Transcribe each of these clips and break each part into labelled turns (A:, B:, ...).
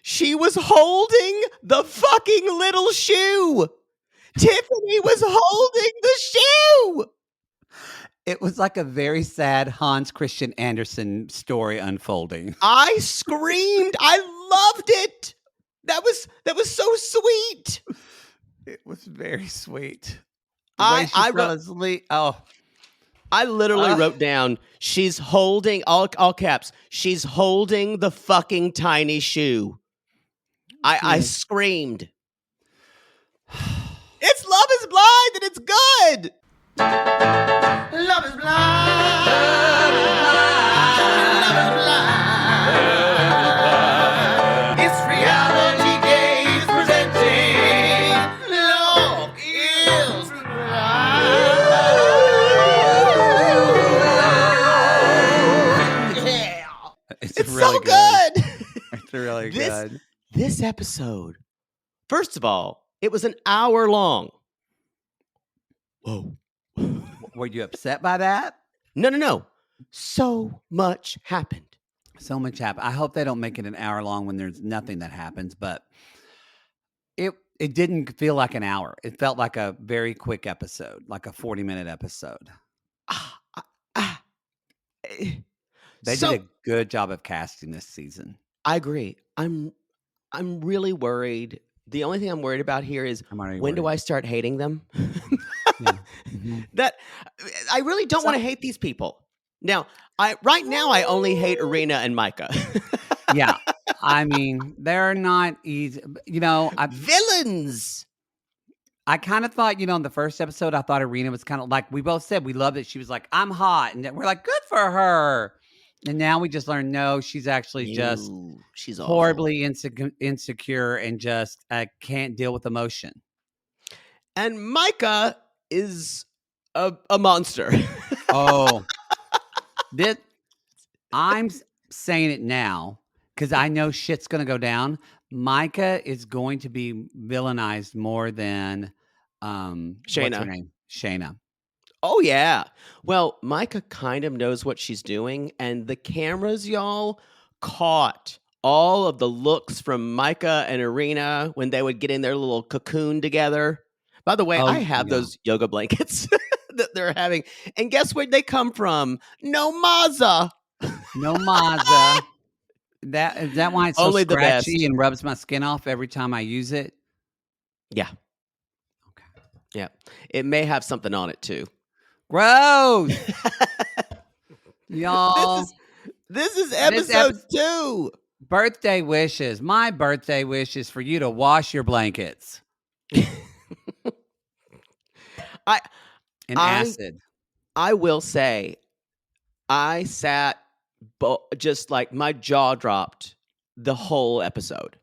A: She was holding the fucking little shoe. Tiffany was holding the shoe.
B: It was like a very sad Hans Christian Andersen story unfolding.
A: I screamed. I loved it. That was so sweet.
B: It was very sweet.
A: I
B: fell asleep. Oh,
A: I literally wrote down, she's holding, all caps, she's holding the fucking tiny shoe. I screamed. It's Love is Blind and it's good. Love is blind. Love is blind. Love is blind. It's reality games presenting Love is Blind. Yeah. It's really so good.
B: It's really good.
A: This episode, first of all, it was an hour long. Whoa.
B: Were you upset by that?
A: No. So much happened.
B: So much happened. I hope they don't make it an hour long when there's nothing that happens, but it didn't feel like an hour. It felt like a very quick episode, like a 40-minute episode. They did a good job of casting this season.
A: I agree. I'm really worried. The only thing I'm worried about here is when do I start hating them?
B: Yeah. Mm-hmm.
A: That I really don't want to hate these people. Now, right now I only hate Irina and Micah.
B: Yeah. I mean, they're not easy.
A: Villains.
B: I kind of thought, in the first episode, I thought Irina was kind of like, we both said we loved it. She was like, I'm hot. And we're like, good for her. And now we just learned, no, she's actually she's horribly insecure and just can't deal with emotion.
A: And Micah is a monster.
B: Oh, I'm saying it now because I know shit's going to go down. Micah is going to be villainized more than
A: Shayna.
B: What's her name? Shayna.
A: Oh, yeah. Well, Micah kind of knows what she's doing, and the cameras, y'all, caught all of the looks from Micah and Irina when they would get in their little cocoon together. By the way, I have those yoga blankets that they're having. And guess where they come from? No Maza.
B: No Maza. Is that why it's so
A: Only
B: scratchy and rubs my skin off every time I use it?
A: Yeah. Okay. Yeah. It may have something on it, too.
B: Gross. Y'all.
A: This is episode 2.
B: Birthday wishes. My birthday wish is for you to wash your blankets. Acid.
A: I will say, I sat just like my jaw dropped the whole episode.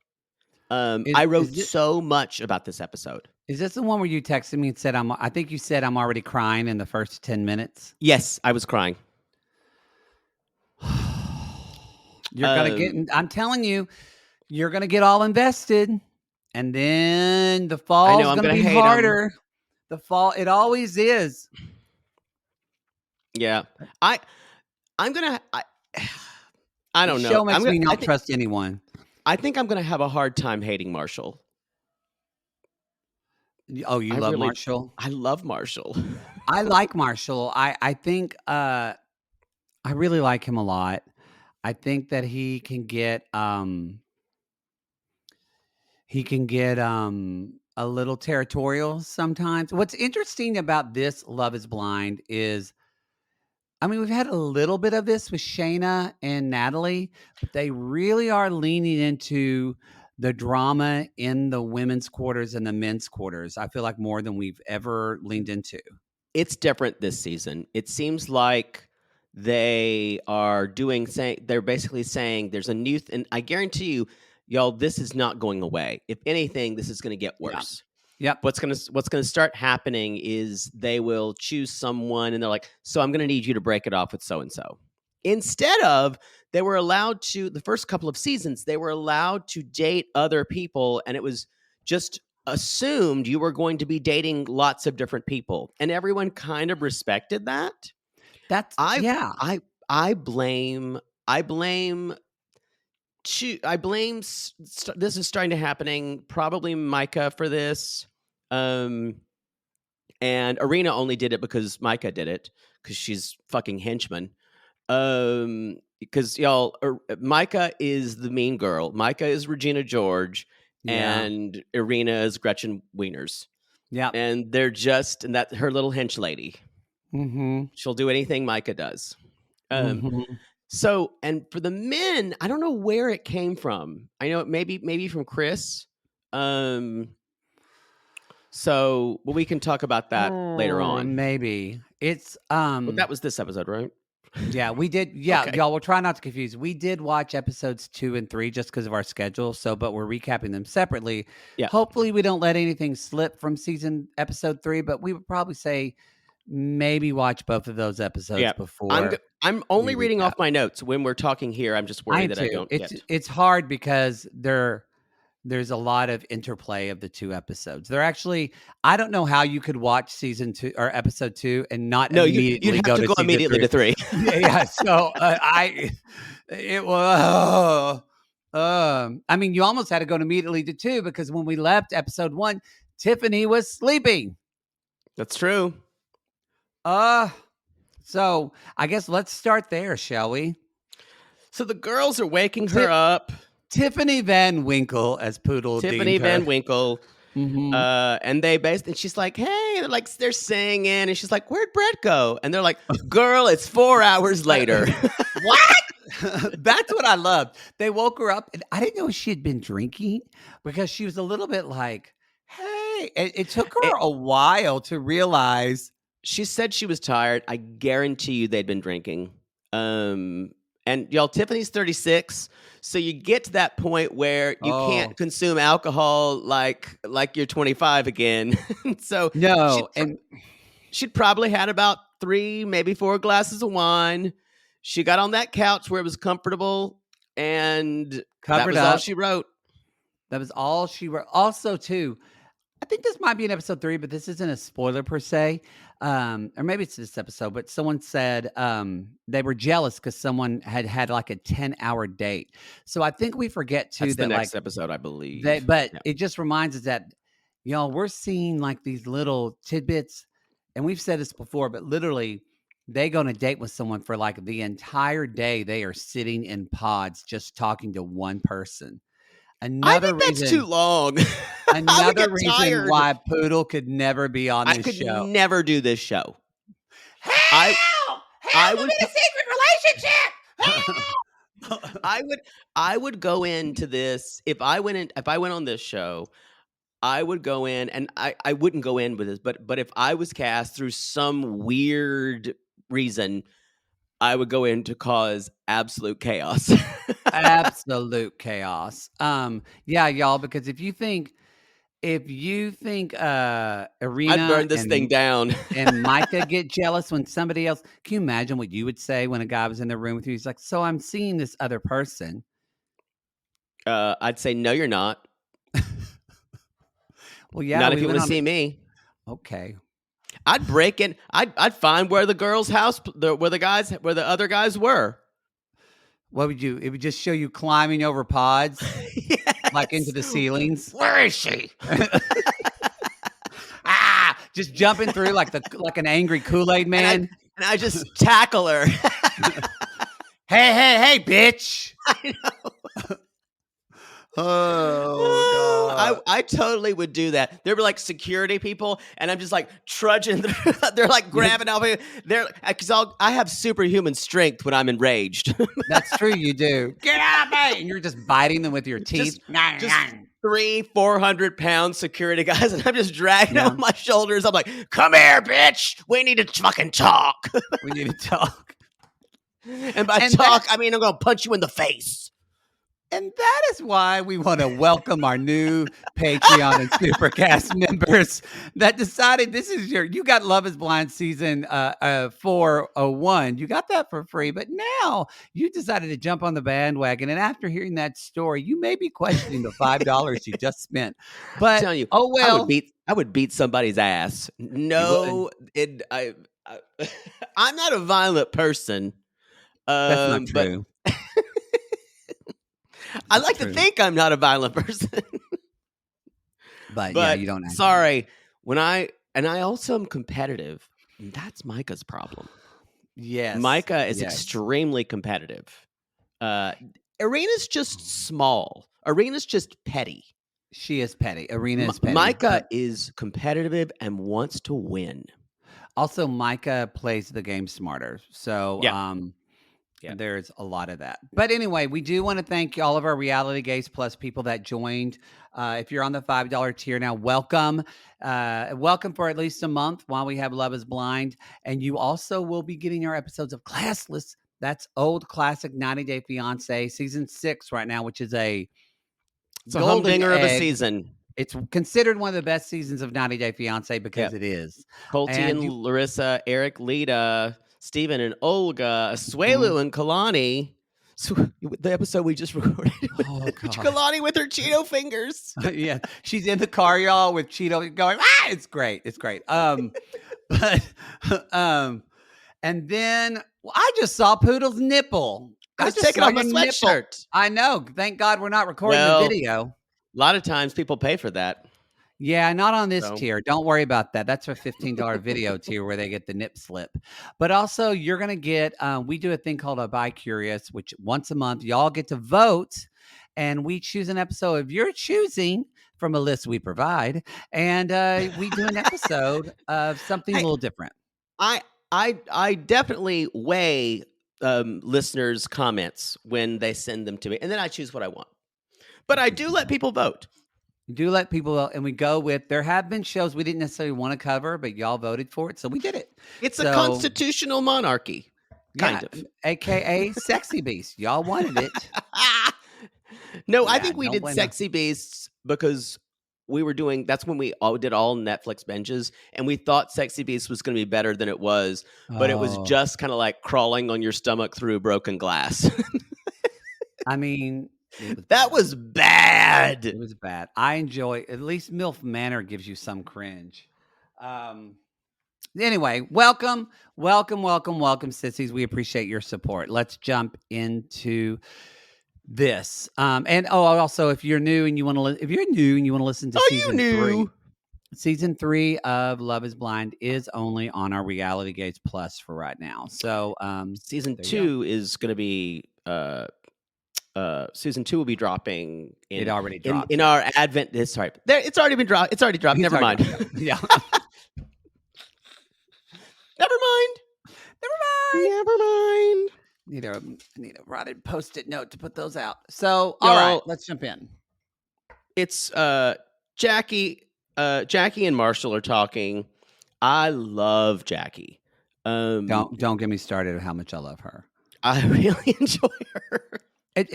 A: I wrote so much about this episode.
B: Is this the one where you texted me and said I think you said I'm already crying in the first 10 minutes?
A: Yes, I was crying.
B: You're gonna get. I'm telling you, you're gonna get all invested, and then the fall is gonna be harder. The fall, it always is.
A: Yeah, I'm gonna. I don't know.
B: The show makes me not trust anyone.
A: I think I'm gonna have a hard time hating Marshall.
B: Oh, you love Marshall?
A: I love Marshall.
B: I like Marshall. I think I really like him a lot. I think that he can get a little territorial sometimes. What's interesting about this Love is Blind is, I mean, we've had a little bit of this with Shayna and Natalie, but they really are leaning into the drama in the women's quarters and the men's quarters. I feel like more than we've ever leaned into.
A: It's different this season. It seems like they are they're basically saying there's a new and I guarantee you, y'all, this is not going away. If anything, this is going to get worse.
B: Yep.
A: What's going to start happening is they will choose someone and they're like, so I'm going to need you to break it off with so-and-so. Instead of, they were allowed to, the first couple of seasons, they were allowed to date other people, and it was just assumed you were going to be dating lots of different people, and everyone kind of respected that. I blame I blame this is starting to happening, probably Micah for this. Um, and Arena only did it because Micah did it because she's fucking henchman. Because y'all, Micah is the mean girl. Micah is Regina George,
B: Yeah.
A: and Irina is Gretchen Wieners,
B: Yep.
A: and they're just and that her little hench lady.
B: Mhm.
A: She'll do anything Micah does. Um,
B: Mhm.
A: so and for the men, I don't know where it came from. I know maybe from Chris. Um, so well, we can talk about that later
B: Oh,
A: on.
B: maybe. It's,
A: But that was this episode, right?
B: yeah, we did yeah,
A: Okay.
B: y'all, we'll try not to confuse. We did watch episodes 2 and 3 just because of our schedule, so but we're recapping them separately.
A: Yeah.
B: Hopefully, we don't let anything slip from season episode 3, but we would probably say maybe watch both of those episodes
A: Yeah.
B: before
A: I'm
B: we
A: only reading
B: recap.
A: off my notes when we're talking here. I'm just
B: I
A: worried
B: am
A: that I
B: too.
A: don't
B: It's
A: get.
B: it's hard because there's a lot of interplay of the 2 episodes. They're actually I don't know how you could watch season 2 or episode 2 and not
A: No, you'd
B: immediately
A: have
B: go
A: to
B: to
A: go
B: season
A: immediately
B: 3.
A: to 3.
B: Yeah, yeah. So, it was I mean, you almost had to go immediately to 2 because when we left episode 1, Tiffany was sleeping.
A: That's true.
B: Uh, so I guess let's start there, shall we?
A: So the girls are waking her
B: Ti
A: up.
B: Tiffany Van Winkle, as Poodle
A: Tiffany
B: deemed
A: Van
B: her.
A: Winkle.
B: Mhm.
A: And they basically, she's like, "Hey," they're singing, and she's like, "Where'd Brett go?" And they're like, "Girl, it's 4 hours later."
B: What? That's what I loved. They woke her up, and I didn't know she had been drinking because she was a little bit like, "Hey." It took her
A: It,
B: a while to realize.
A: she said she was tired. I guarantee you they'd been drinking. Um, and y'all, Tiffany's 36, so you get to that point where you can't
B: Oh,
A: consume alcohol like you're 25 again. So
B: no,
A: she'd
B: and
A: she'd probably had about 3, maybe 4 glasses of wine. She got on that couch where it was comfortable, and that
B: covered
A: was all
B: up.
A: she wrote.
B: That was all she wrote. Also, too, I think this might be in episode 3, but this isn't a spoiler per se. Or maybe it's this episode, but someone said they were jealous because someone had like a 10-hour date. So I think we forget too
A: That's the
B: that like
A: next episode, I
B: they,
A: believe.
B: but
A: Yeah.
B: it just reminds us that, we're seeing like these little tidbits, and we've said this before, but literally they go on a date with someone for like the entire day. They are sitting in pods just talking to one person.
A: I
B: Another
A: think that's too
B: reason
A: long. I would
B: Another
A: get
B: reason
A: tired.
B: why Poodle could never be on
A: I
B: this
A: could
B: show.
A: never do this show. I
B: Help!
A: I
B: Help! I'm
A: would
B: in a secret relationship.
A: I would I would go into this if I went on this show, I would go in and I wouldn't go in with this, but if I was cast through some weird reason, I would go in to cause absolute chaos.
B: Absolute chaos. Yeah, y'all, because if you think
A: I'd
B: Arena
A: burn this thing down.
B: and Micah get jealous when somebody else, can you imagine what you would say when a guy was in the room with you? He's like, "So I'm seeing this other person."
A: I'd say, "No, you're not.
B: Well, yeah,
A: Not if
B: we
A: you
B: went
A: wanna
B: on
A: see me."
B: okay.
A: I'd break in. I'd find where the girls' house, where the other guys were.
B: What would you it would just show you climbing over pods, like into
A: Yes.
B: the ceilings?
A: Where is she?
B: Just jumping through like an angry Kool-Aid
A: And
B: man.
A: I just tackle her.
B: Hey, hey, hey, bitch.
A: I know.
B: Oh god.
A: I totally would do that. There were like security people, and I'm just like trudging through. They're like grabbing off me. They're because I have superhuman strength when I'm enraged.
B: That's true, you do. Get out of me! And you're just biting them with your teeth.
A: just 300-400 pound security guys, and I'm just dragging
B: Yeah,
A: on my shoulders. I'm like, "Come here, bitch. We need to fucking talk."
B: we need to talk.
A: And by
B: And that
A: talk, I mean I'm gonna punch you in the face.
B: And that is why we want to welcome our new Patreon and Supercast members that decided this is you got Love is Blind season 401. You got that for free, but now you decided to jump on the bandwagon. And after hearing that story, you may be questioning the $5 you just spent.
A: I'm
B: But
A: telling you,
B: oh well,
A: I would beat somebody's ass.
B: you would.
A: No, I I'm not a violent person.
B: That's not
A: But
B: true.
A: I
B: It's
A: like to
B: true.
A: think I'm not a violent person,
B: But yeah,
A: but
B: you don't act like it.
A: sorry. I also am competitive. And that's Micah's problem.
B: Yes.
A: Micah is
B: Yes.
A: extremely competitive. Uh, Arena's just small. Arena's just petty.
B: She is petty. Arena is petty,
A: Micah
B: but
A: is competitive and wants to win.
B: also Micah plays the game smarter. So,
A: Yep. Yep.
B: there's a lot of that. But anyway, we do want to thank all of our Reality Gaze Plus people that joined. If you're on the $5 tier now, welcome. Welcome for at least a month while we have Love is Blind. And you also will be getting our episodes of Classless. That's old classic 90 Day Fiance season 6 right now, which is a
A: It's a
B: golden
A: humdinger of a
B: egg.
A: season.
B: It's considered one of the best seasons of 90 Day Fiance because
A: Yep.
B: it is.
A: Colty
B: And
A: and
B: you,
A: Larissa, Eric, Lita, Steven and Olga,
B: Mhm.
A: Asuelu and Kalani. So, the episode we just recorded with
B: Oh God.
A: Kalani with her Cheeto fingers.
B: Yeah, she's in the car, y'all, with Cheeto going, ah, it's great. It's great. But and then I just saw Poodle's nipple.
A: I
B: I
A: was
B: just
A: taking
B: saw
A: off my
B: your nipple.
A: sweatshirt.
B: I know. Thank God we're not recording the
A: Well,
B: video.
A: a lot of times people pay for that.
B: Yeah, not on this
A: So
B: tier. Don't worry about that. That's a $15 video tier where they get the nip slip. But also, you're going to get, we do a thing called a Bi Curious, which once a month, y'all get to vote. And we choose an episode of your choosing from a list we provide. And we do an episode of something a
A: I
B: little different.
A: I definitely weigh listeners' comments when they send them to me, and then I choose what I want. But I do let people vote.
B: We do let people vote, and we go with, there have been shows we didn't necessarily want to cover, but y'all voted for it. So we did it.
A: It's a
B: So,
A: constitutional monarchy,
B: yeah,
A: kind of.
B: AKA Sexy Beast. Y'all wanted it.
A: No, I
B: Yeah,
A: think we
B: don't
A: did
B: blame us.
A: Sexy Beasts because we were doing. That's when we all did all Netflix binges, and we thought Sexy Beasts was going to be better than it was, but it was
B: Oh,
A: just kind of like crawling on your stomach through broken glass.
B: I mean, it was
A: That
B: bad.
A: was bad.
B: It was bad. I enjoy, at least MILF Manor gives you some cringe. Anyway, welcome, sissies. We appreciate your support. Let's jump into this. And also, if you're new and you want to, if you're new and you want to listen to
A: Oh, you knew.
B: season 3 of Love Is Blind is only on our Reality Gaze Plus for right now. So,
A: Season
B: there you go.
A: 2 is going to be season 2 will be dropping
B: It already
A: in
B: dropped.
A: our Advent. Sorry, there. It's already been dropped. It's already dropped.
B: It's
A: Never
B: already
A: mind.
B: dropped, yeah.
A: Never mind. Never mind.
B: Need a rotted post-it note to put those out. So, all right, let's jump in.
A: It's Jackie. Jackie and Marshall are talking. I love Jackie.
B: Don't get me started on how much I love her.
A: I really enjoy her.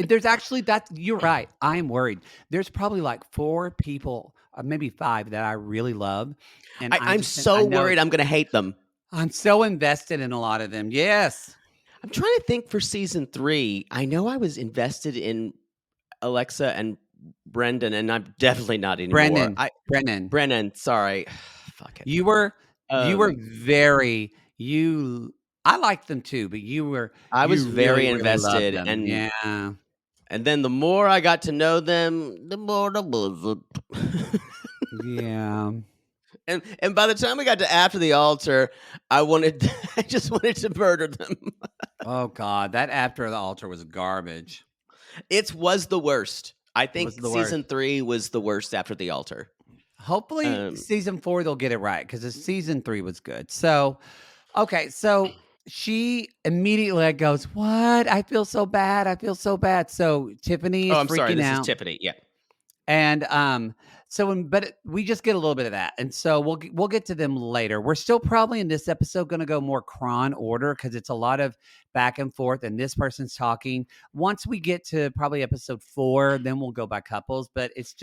B: There's actually you're right. I'm worried. There's probably like 4 people, maybe 5 that I really love, and
A: I'm so worried I'm going to hate them.
B: I'm so invested in a lot of them. Yes.
A: I'm trying to think for season 3. I know I was invested in Alexa and Brendan, and I'm definitely not anymore. Brennan. Sorry. Fuck it.
B: You were very I liked them too, but
A: I was very
B: really
A: invested,
B: loved them.
A: and
B: yeah.
A: And then the more I got to know them, the more the blizzard.
B: Yeah.
A: And by the time we got to after the altar, I just wanted to murder them.
B: Oh God, that after the altar was garbage.
A: It was the worst. I think
B: the
A: season
B: worst.
A: 3 was the worst after the altar.
B: Hopefully season 4 they'll get it right because season 3 was good. So, okay, so she immediately goes, "What? I feel so bad. I feel so bad." So Tiffany is
A: I'm
B: freaking
A: sorry. This
B: out.
A: is Tiffany. Yeah.
B: And we just get a little bit of that, and so we'll get to them later. We're still probably in this episode going to go more cron order because it's a lot of back and forth, and this person's talking. Once we get to probably episode 4, then we'll go by couples. But it's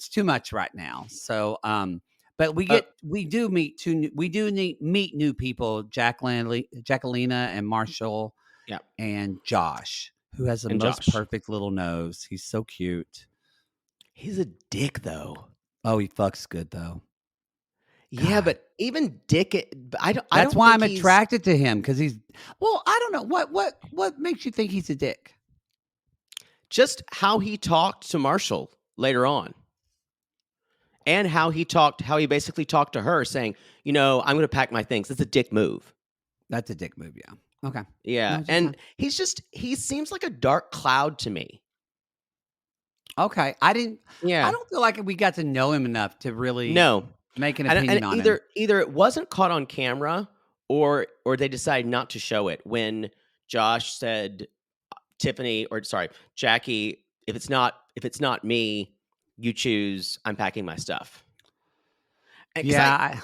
B: too much right now. So but we do meet new people, Jacquelina and Marshall,
A: Yeah,
B: and Josh, who has the most perfect little nose. He's so cute.
A: He's a dick, though.
B: Oh, he fucks good, though.
A: Yeah,
B: God.
A: but even dick, I don't.
B: That's why I'm attracted to him because he's. Well, I don't know what makes you think he's a dick.
A: just how he talked to Marshall later on, and how he basically talked to her, saying, I'm going to pack my things. It's a dick move.
B: That's a dick move, yeah. Okay.
A: Yeah,
B: No, it's just
A: and
B: fine.
A: he seems like a dark cloud to me.
B: Okay. I
A: Yeah,
B: don't feel like we got to know him enough to really
A: no,
B: make an
A: and
B: opinion on him.
A: either it wasn't caught on camera, or they decided not to show it when Josh said, Tiffany, or sorry, Jackie, if it's not me, you choose. I'm packing my stuff. Because
B: Yeah,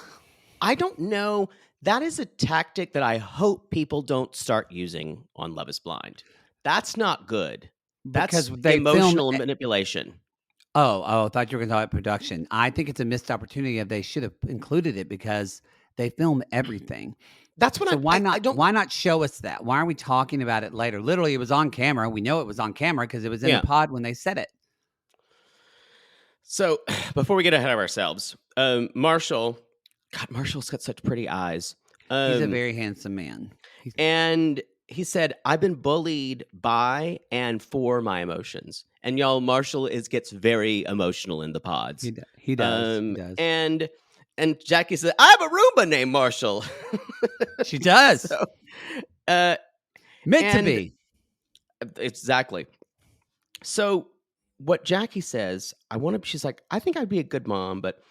A: I don't know. That is a tactic that I hope people don't start using on Love Is Blind. That's not good.
B: because
A: That's
B: they filmed
A: emotional manipulation.
B: I thought you were gonna talk about production. I think it's a missed opportunity if they should have included it because they film everything.
A: That's what
B: So why
A: I
B: not
A: don't.
B: why not show us that? Why are we talking about it later? Literally, it was on camera. We know it was on camera because it was in the
A: Yeah.
B: pod when they said it.
A: So before we get ahead of ourselves, Marshall, God, Marshall's got such pretty eyes.
B: He's a
A: Um,
B: very handsome man.
A: and he said, "I've been bullied by and for my emotions." And y'all, Marshall gets very emotional in the pods.
B: He does. He does.
A: And Jackie said, "I have a Roomba named Marshall."
B: She does.
A: So, uh,
B: Meant to
A: and
B: be.
A: exactly. So what Jackie says, I want to. She's like, "I think I'd be a good mom, but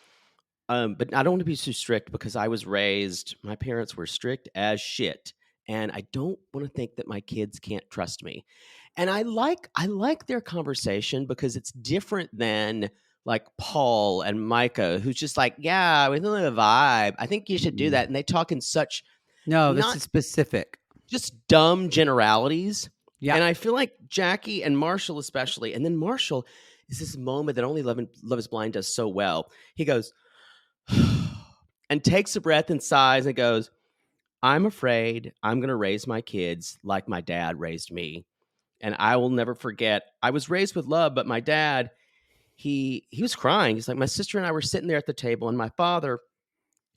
A: I don't want to be too strict because I was raised. My parents were strict as shit, and I don't want to think that my kids can't trust me." And I like their conversation because it's different than like Paul and Micah, who's just like, "Yeah, we know the vibe. I think you should do
B: Mm.
A: that." And they talk in such
B: No, this
A: not
B: is specific.
A: just dumb generalities.
B: Yeah.
A: And I feel like Jackie and Marshall, especially, and then Marshall is this moment that only Love Is Blind does so well. He goes, and takes a breath and sighs and goes, "I'm afraid I'm going to raise my kids like my dad raised me. And I will never forget. I was raised with love, but my dad, he was crying. He's like, my sister and I were sitting there at the table, and my father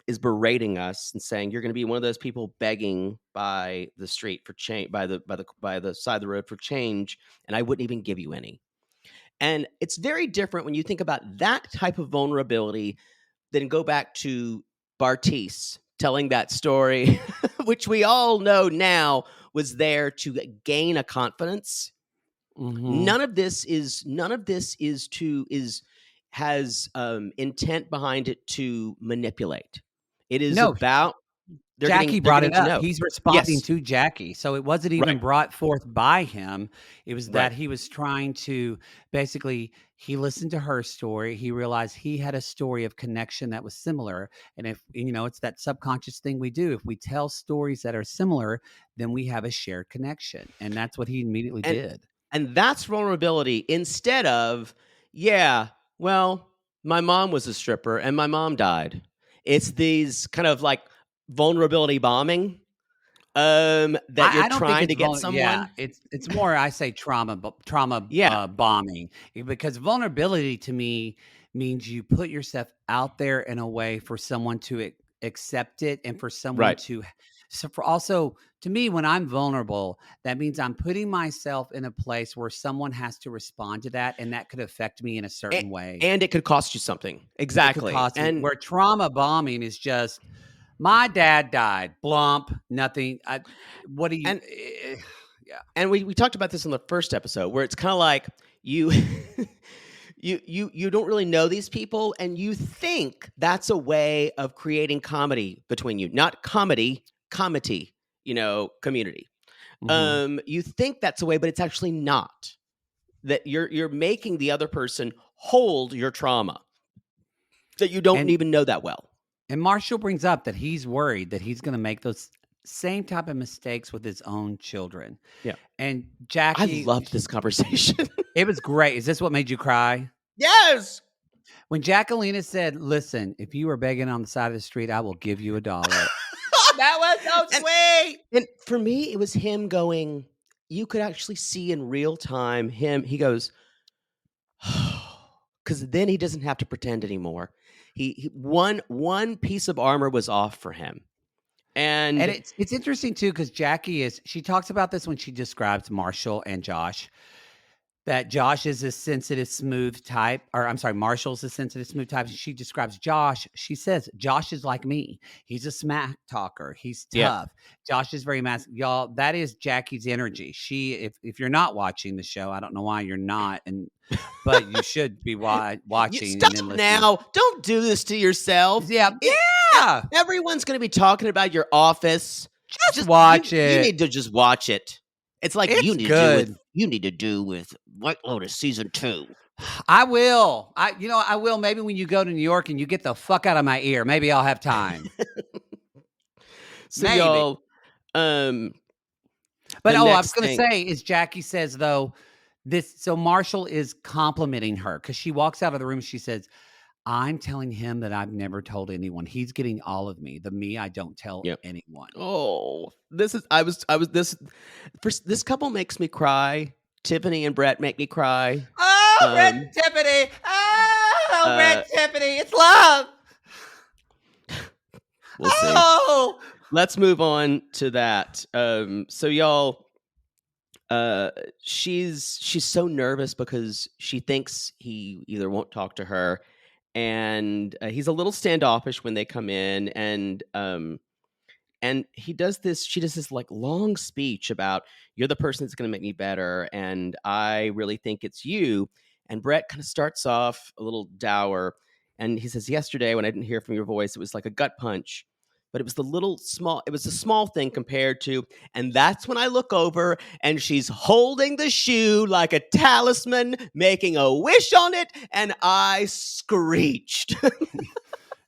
A: is berating us and saying, you're going to be one of those people begging by the street for change, by the side of the road for change, and I wouldn't even give you any." And it's very different when you think about that type of vulnerability, then go back to Bartice telling that story, which we all know now was there to gain a confidence.
B: Mhm.
A: None of this is has intent behind it to manipulate. It is
B: No,
A: about
B: Jackie
A: they're
B: brought
A: getting
B: it
A: to
B: up.
A: know.
B: He's responding
A: Yes,
B: to Jackie. So it wasn't even
A: right,
B: brought forth by him. It was
A: right,
B: that he was trying to basically he listened to her story. He realized he had a story of connection that was similar. And if it's that subconscious thing we do. If we tell stories that are similar, then we have a shared connection. And that's what he immediately
A: and
B: did.
A: and that's vulnerability instead of, yeah, well, my mom was a stripper and my mom died. It's these kind of like vulnerability bombing, that you're
B: I don't think
A: trying
B: it's
A: to get
B: yeah,
A: someone.
B: it's more I say trauma,
A: Yeah,
B: bombing, because vulnerability to me means you put yourself out there in a way for someone to accept it and for someone
A: right.
B: to so for also to me when I'm vulnerable, that means I'm putting myself in a place where someone has to respond to that and that could affect me in a
A: A-
B: certain way.
A: and it could cost you something.
B: It could
A: Exactly.
B: cost me
A: And
B: where trauma bombing is just my dad died. Blump, nothing. What do you?
A: and
B: Yeah.
A: and we talked about this in the first episode where it's kind of like you you don't really know these people and you think that's a way of creating comedy between you. Not comedy, community.
B: Hmm.
A: You think that's a way, but it's actually not. That you're making the other person hold your trauma that you don't
B: And
A: even know that well.
B: Marshall brings up that he's worried that he's going to make those same type of mistakes with his own children.
A: Yeah.
B: And
A: I
B: Jackie,
A: loved this conversation.
B: it was great. Is this what made you cry?
A: Yes.
B: When Jacquelina said, "Listen, if you were begging on the side of the street, I will give you $1."
A: That was so sweet. And for me, it was him going, you could actually see in real time he goes, because then he doesn't have to pretend anymore. One piece of armor was off for him.
B: And
A: And
B: it's interesting too because Jackie she talks about this when she describes Marshall and Josh. that Josh is a sensitive, smooth type, or I'm sorry, Marshall's a sensitive, smooth type. She describes Josh. She says, Josh is like me. He's a smack talker. He's
A: Yep.
B: tough. Josh is very masculine. Y'all, that is Jackie's energy. If you're not watching the show, I don't know why you're not, but you should be
A: You
B: watching and then
A: stop
B: listening.
A: now. Don't do this to yourself.
B: Yeah,
A: It,
B: yeah.
A: everyone's going to be talking about your office.
B: Just
A: Just you
B: watch
A: you
B: it.
A: need to just watch it. It's like
B: It's good.
A: you need to do with White Lotus season 2.
B: I will. I will. Maybe when you go to New York and you get the fuck out of my ear, maybe I'll have time.
A: So
B: Maybe.
A: y'all, um,
B: But
A: the
B: I was
A: next
B: gonna
A: thing.
B: say is Jackie says though, so Marshall is complimenting her because she walks out of the room. She says, I'm telling him that I've never told anyone. He's getting all of me. The me I don't tell
A: Yep.
B: anyone.
A: Oh, this is I was this first, this couple makes me cry. Tiffany and Brett make me cry.
B: Oh, Red
A: Um,
B: Tiffany. Oh,
A: uh,
B: Red Tiffany. It's love.
A: we'll see.
B: Oh.
A: Let's move on to that. So y'all, she's so nervous because she thinks he either won't talk to her, and he's a little standoffish when they come in, and she does this like long speech about you're the person that's going to make me better, and I really think it's you. And Brett kind of starts off a little dour, and he says, yesterday when I didn't hear from your voice, it was like a gut punch, but it was it was a small thing compared to. And that's when I look over and she's holding the shoe like a talisman, making a wish on it, and I screeched.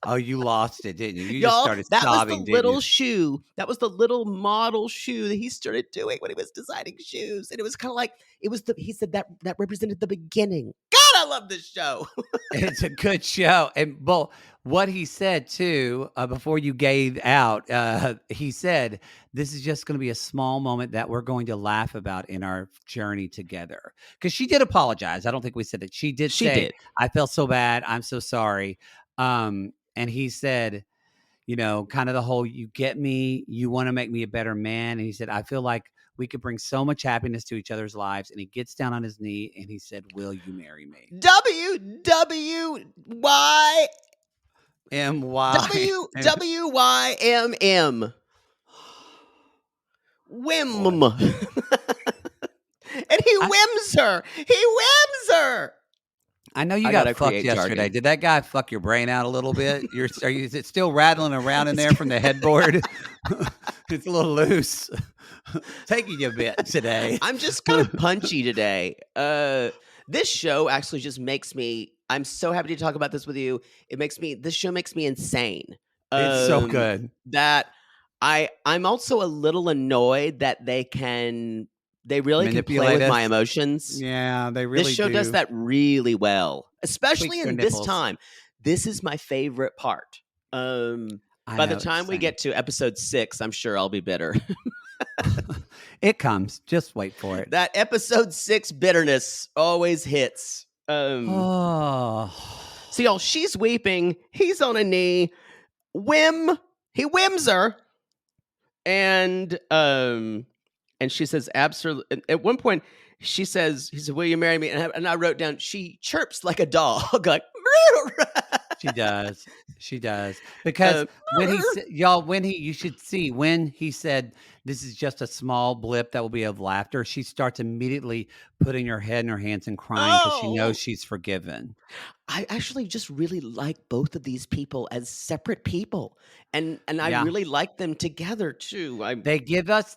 B: Oh, you lost it, didn't you? You just
A: Y'all,
B: started
A: that was the
B: sobbing, didn't you?
A: little shoe. That was the little model shoe that he started doing when he was designing shoes. And it was kind of like, he said that represented the beginning. God, I love this show.
B: It's a good show. And well, what he said too, before you gave out, he said, this is just going to be a small moment that we're going to laugh about in our journey together. Because she did apologize. I don't think we said that. She did
A: She
B: say,
A: did.
B: I felt so bad. I'm so sorry. And he said, kind of the whole, you get me, you want to make me a better man. And he said, I feel like we could bring so much happiness to each other's lives. And he gets down on his knee and he said, will you marry me?
A: WWY
B: MY.
A: WWYMM. Whim.
B: Boy.
A: And he
B: I,
A: whims her. He whims her.
B: I know you
A: I
B: got
A: gotta
B: fucked
A: create
B: yesterday.
A: jargon.
B: Did that guy fuck your brain out a little bit? Is it still rattling around in there from the headboard? It's a little loose. Taking you a bit today.
A: I'm just kind of punchy today. This show actually just makes me. I'm so happy to talk about this with you. This show makes me insane.
B: It's so good.
A: That I'm also a little annoyed that they really can play
B: Manipulate
A: with my
B: us.
A: emotions.
B: Yeah, they
A: This
B: really
A: show does
B: do.
A: that really well, especially
B: Tweak their
A: in this
B: nipples.
A: time. This is my favorite part.
B: I
A: By the
B: know,
A: time we
B: same.
A: get to episode 6, I'm sure I'll be bitter.
B: It comes. Just wait for it.
A: That episode 6 bitterness always hits.
B: Oh.
A: So y'all, she's weeping. He's on a knee. He whims her, and she says, absolutely. At one point, he said, "Will you marry me?" And I wrote down, she chirps like a dog, like.
B: She does. Because you should see when he said, this is just a small blip that will be of laughter, she starts immediately putting her head in her hands and crying because she knows she's forgiven.
A: I actually just really like both of these people as separate people, and I
B: Yeah.
A: really like them together too.
B: They give us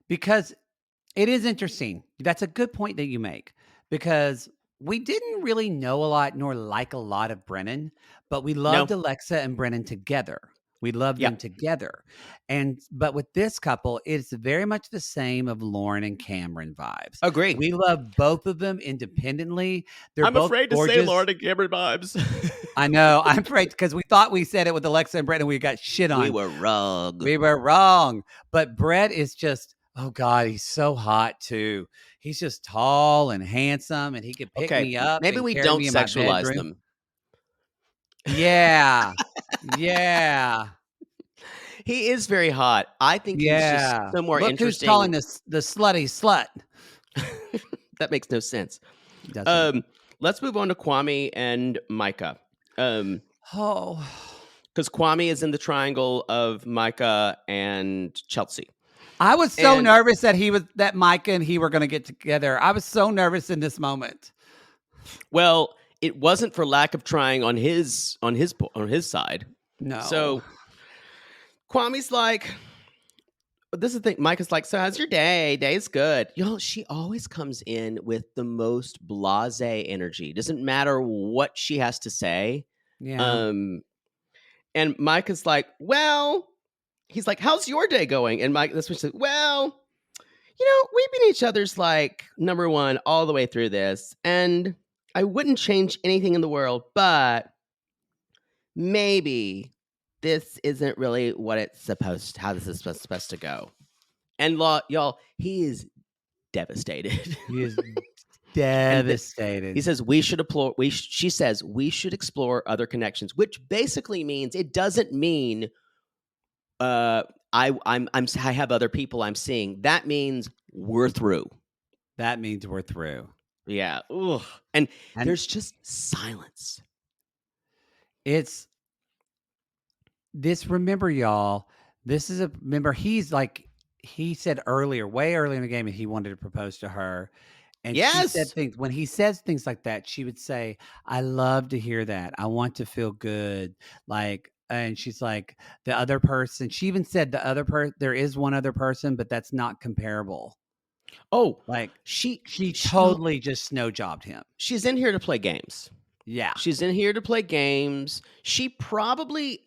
B: because it is interesting. That's a good point that you make because we didn't really know a lot nor like a lot of Brennan, but we loved
A: No.
B: Alexa and Brennan together. We loved them
A: Yep.
B: together. But with this couple, it's very much the same of Lauren and Cameron vibes.
A: Agree.
B: We love both of them independently. They're
A: I'm
B: both
A: afraid
B: gorgeous.
A: to say Lauren and Cameron vibes.
B: I know. I'm afraid because we thought we said it with Alexa and Brett and we got shit on.
A: We were wrong.
B: We were wrong. But Brett is just, oh God, he's so hot too. He's just tall and handsome and he could pick me up.
A: Maybe
B: and
A: we
B: carry
A: don't
B: me in my
A: sexualize
B: bedroom.
A: them.
B: Yeah. Yeah.
A: He is very hot. I think he's just so more
B: Look
A: interesting.
B: who's calling the slutty slut.
A: That makes no sense.
B: Doesn't.
A: Let's move on to Kwame and Micah.
B: Oh,
A: Because Kwame is in the triangle of Micah and Chelsea.
B: I was so
A: And
B: nervous that Micah and he were going to get together. I was so nervous in this moment.
A: well, it wasn't for lack of trying on his side.
B: No.
A: So Kwame's like, this is the thing. Micah's like, so how's your day? Day's good. Y'all, she always comes in with the most blasé energy. Doesn't matter what she has to say.
B: Yeah.
A: And Micah's like, well, he's like, how's your day going? And Mike, that's when she's like, well, we've been each other's like number one all the way through this. And I wouldn't change anything in the world, but maybe this isn't really how this is supposed to go. And y'all, he is devastated.
B: He is
A: And
B: devastated.
A: he says she says we should explore other connections, which basically means it doesn't mean I have other people I'm seeing. That means we're through.
B: That means we're through.
A: Yeah. Ugh. And there's just silence.
B: It's this. Remember, y'all, remember, he's like, he said way earlier in the game that he wanted to propose to her. And she said things, when he says things like that, she would say, I love to hear that. I want to feel good. Like, and she's like, the other person, she even said there is one other person, but that's not comparable.
A: Oh,
B: like
A: she
B: totally just snow jobbed him.
A: She's in here to play games.
B: Yeah.
A: She's in here to play games. She probably,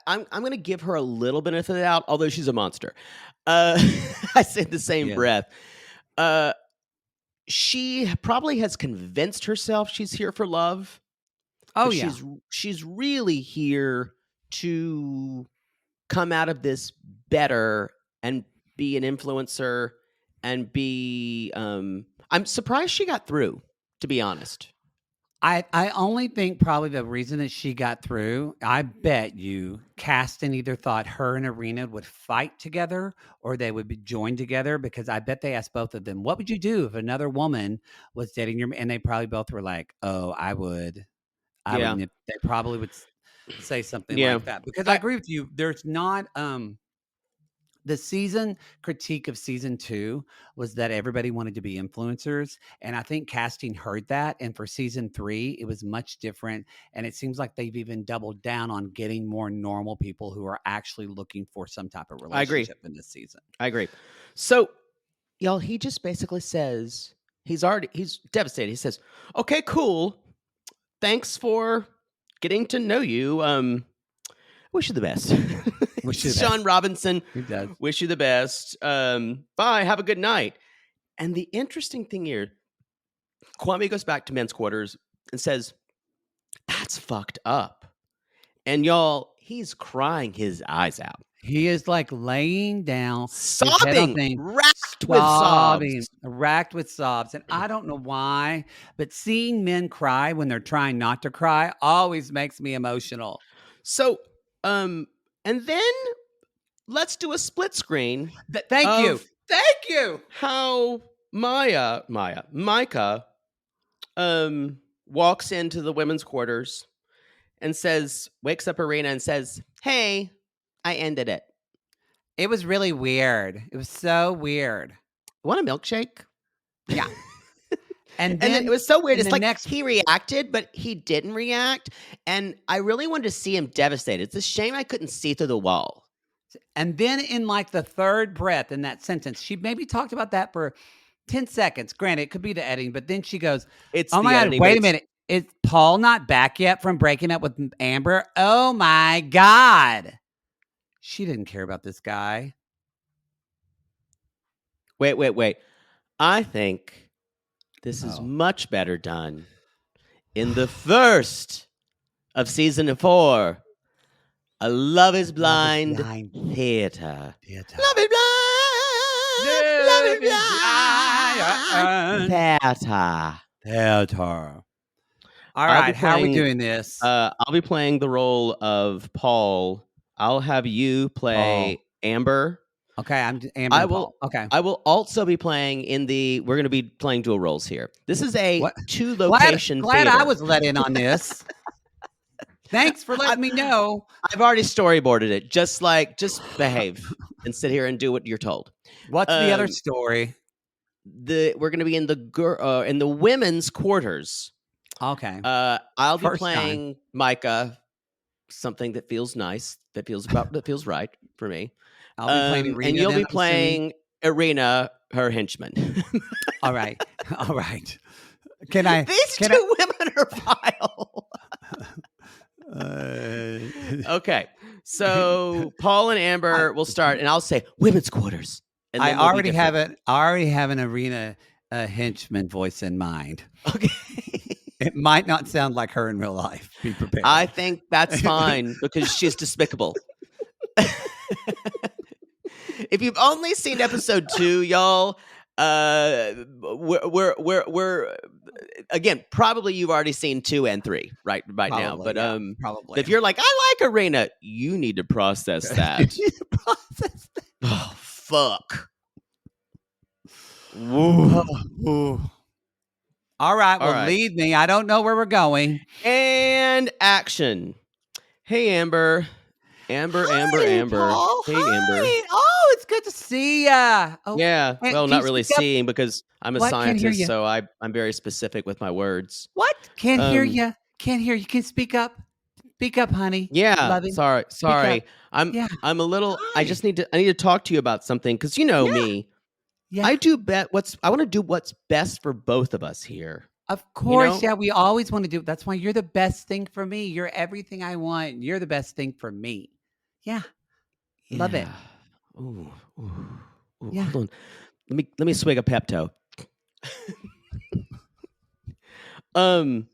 A: I'm going to give her a little benefit of the doubt, although she's a monster. I say the same breath. She probably has convinced herself she's here for love.
B: Oh, yeah.
A: She's really here to come out of this better and be an influencer and be. I'm surprised she got through, to be honest.
B: I only think probably the reason that she got through, I bet you Caston either thought her and Arena would fight together or they would be joined together, because I bet they asked both of them, what would you do if another woman was dating your man? And they probably both were like, oh, I would. They probably would say something like that, because I agree with you. There's not the season critique of season 2 was that everybody wanted to be influencers. And I think casting heard that. And for season 3, it was much different. And it seems like they've even doubled down on getting more normal people who are actually looking for some type of relationship in this season.
A: I agree. So, y'all, he just basically says, he's devastated. He says, okay, cool. Thanks for getting to know you. Wish you the best. Sean Robinson.
B: He does.
A: Wish you the best. Bye. Have a good night. And the interesting thing here, Kwame goes back to men's quarters and says, that's fucked up. And y'all, he's crying his eyes out.
B: He is like laying down,
A: sobbing, racked
B: with sobs. And I don't know why, but seeing men cry when they're trying not to cry always makes me emotional.
A: So, and then let's do a split screen.
B: Thank you.
A: How Micah, walks into the women's quarters and wakes up Arena and says, hey, I ended it.
B: It was really weird. It was so weird.
A: Want a milkshake?
B: Yeah. And
A: then it was so weird. It's like he reacted, but he didn't react. And I really wanted to see him devastated. It's a shame I couldn't see through the wall.
B: And then in like the third breath in that sentence, she maybe talked about that for 10 seconds. Granted, it could be the editing, but then she goes, oh my God, wait a minute. Is Paul not back yet from breaking up with Amber? Oh my God. She didn't care about this guy.
A: Wait. I think this is much better done in the first of season 4. A Love is Blind theater. Love is blind. Love is blind.
B: Theater. All right, how are we doing this?
A: I'll be playing the role of Paul. I'll have you play Amber.
B: Okay, I'm Amber
A: I
B: and
A: will
B: Paul. Okay.
A: I will also be playing in the we're gonna be playing dual roles here. This is a
B: What? Glad
A: two-location
B: glad I
A: theater.
B: was let in on this. Thanks for
A: I
B: letting me know.
A: I've already storyboarded it. Just behave and sit here and do what you're told.
B: What's the other
A: Um,
B: story?
A: we're gonna be in the women's quarters.
B: Okay.
A: I'll be
B: First time.
A: playing Micah, something that feels nice, that feels right for me.
B: I'll be playing
A: And
B: Arena
A: you'll
B: then,
A: be
B: I'm assuming?
A: playing Irina, her henchman.
B: All right. All right. Can I
A: These
B: can I
A: two women are vile.
B: uh,
A: Okay, so Paul and
B: I
A: Amber will start, and I'll say women's quarters, and
B: I
A: then they'll be
B: already have
A: different.
B: it I already have an Arena, henchman voice in mind.
A: Okay.
B: It might not sound like her in real life. Be
A: I
B: prepared.
A: think that's fine because she's despicable. If you've only seen episode 2, y'all, we're again, probably you've already seen 2 and 3 right now.
B: Probably,
A: But
B: yeah, probably.
A: if you're like, I like Arena, you need to process that.
B: Did you process that?
A: Oh fuck. Woo.
B: Ooh. All right,
A: All
B: well,
A: right.
B: lead me. I don't know where we're going.
A: And action. Hey Amber. Amber, Amber,
B: Hi,
A: Amber.
B: Paul.
A: Hey Amber.
B: Hi. Oh, it's good to see ya. Oh,
A: Yeah.
B: and
A: Well,
B: can
A: not
B: you
A: really
B: speak up?
A: seeing because I'm a
B: What? Can't hear
A: scientist,
B: you.
A: so I'm very specific with my words.
B: What? Can't hear
A: Um
B: you. Can't hear you. Can you speak up? Speak up, honey.
A: yeah,
B: Loving.
A: sorry.
B: Speak up.
A: Sorry. I'm
B: Yeah.
A: I'm a little
B: Hi.
A: I need to talk to you about something cuz you know
B: Yeah.
A: me.
B: Yeah.
A: I want to do what's best for both of us here.
B: Of
A: You
B: course.
A: know?
B: Yeah. We always want to do. That's why you're the best thing for me. You're everything I want. You're the best thing for me. Yeah. Love it.
A: Yeah. Ooh. Ooh. Ooh,
B: Yeah.
A: hold on. Let me swig a Pepto. Um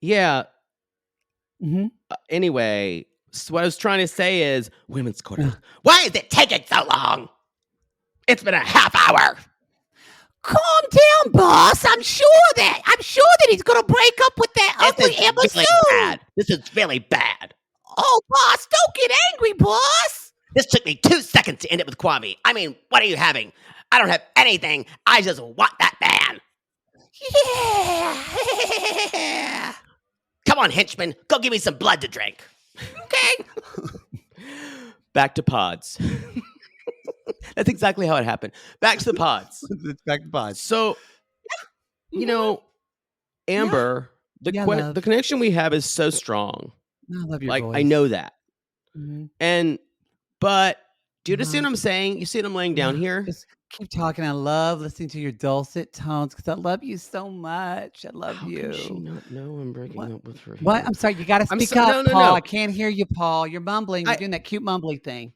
A: yeah,
B: Hmm.
A: anyway, so what I was trying to say is women's
B: Yeah.
A: quarters. Why is it taking so long? It's been a half hour.
B: Calm down, boss. I'm sure that he's gonna break up with that
A: This
B: ugly
A: is
B: Emma
A: really
B: soon.
A: bad. This is really bad.
B: Oh, boss, don't get angry, boss.
A: This took me 2 seconds to end it with Kwame. I mean, what are you having? I don't have anything. I just want that man.
B: Yeah.
A: Come on, henchman. Go give me some blood to drink.
B: Okay.
A: Back to pods. That's exactly how it happened. Back to the pods.
B: It's back to pods.
A: So, you know, Amber,
B: Yeah, love.
A: the connection we have is so strong.
B: I love your
A: Like,
B: voice.
A: I know that.
B: Mhm.
A: But do you understand
B: Uh-huh.
A: what I'm saying? You see what I'm laying down
B: Yeah.
A: here?
B: Just keep talking. I love listening to your dulcet tones because I love you so much. I love
A: How can she
B: you.
A: not know I'm breaking
B: What?
A: up with her
B: What?
A: here?
B: I'm sorry. You got to
A: I'm
B: speak
A: so
B: up,
A: no, no,
B: Paul. I
A: no.
B: can't hear you, Paul. You're mumbling. You're
A: I
B: doing that cute mumbly thing.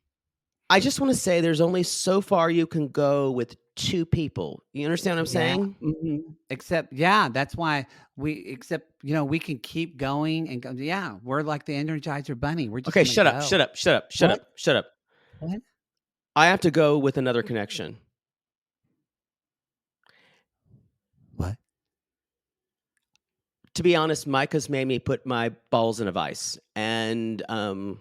A: I just want to say there's only so far you can go with 2 people. You understand what I'm
B: Yeah.
A: saying?
B: Except, yeah, that's why we can keep going and go. Yeah, we're like the Energizer Bunny. We're just
A: Okay,
B: gonna
A: shut up.
B: go.
A: Shut up. Shut up. Shut
B: What?
A: up. Shut up.
B: What?
A: I have to go with another connection.
B: What?
A: To be honest, Micah's made me put my balls in a vice. And
B: I was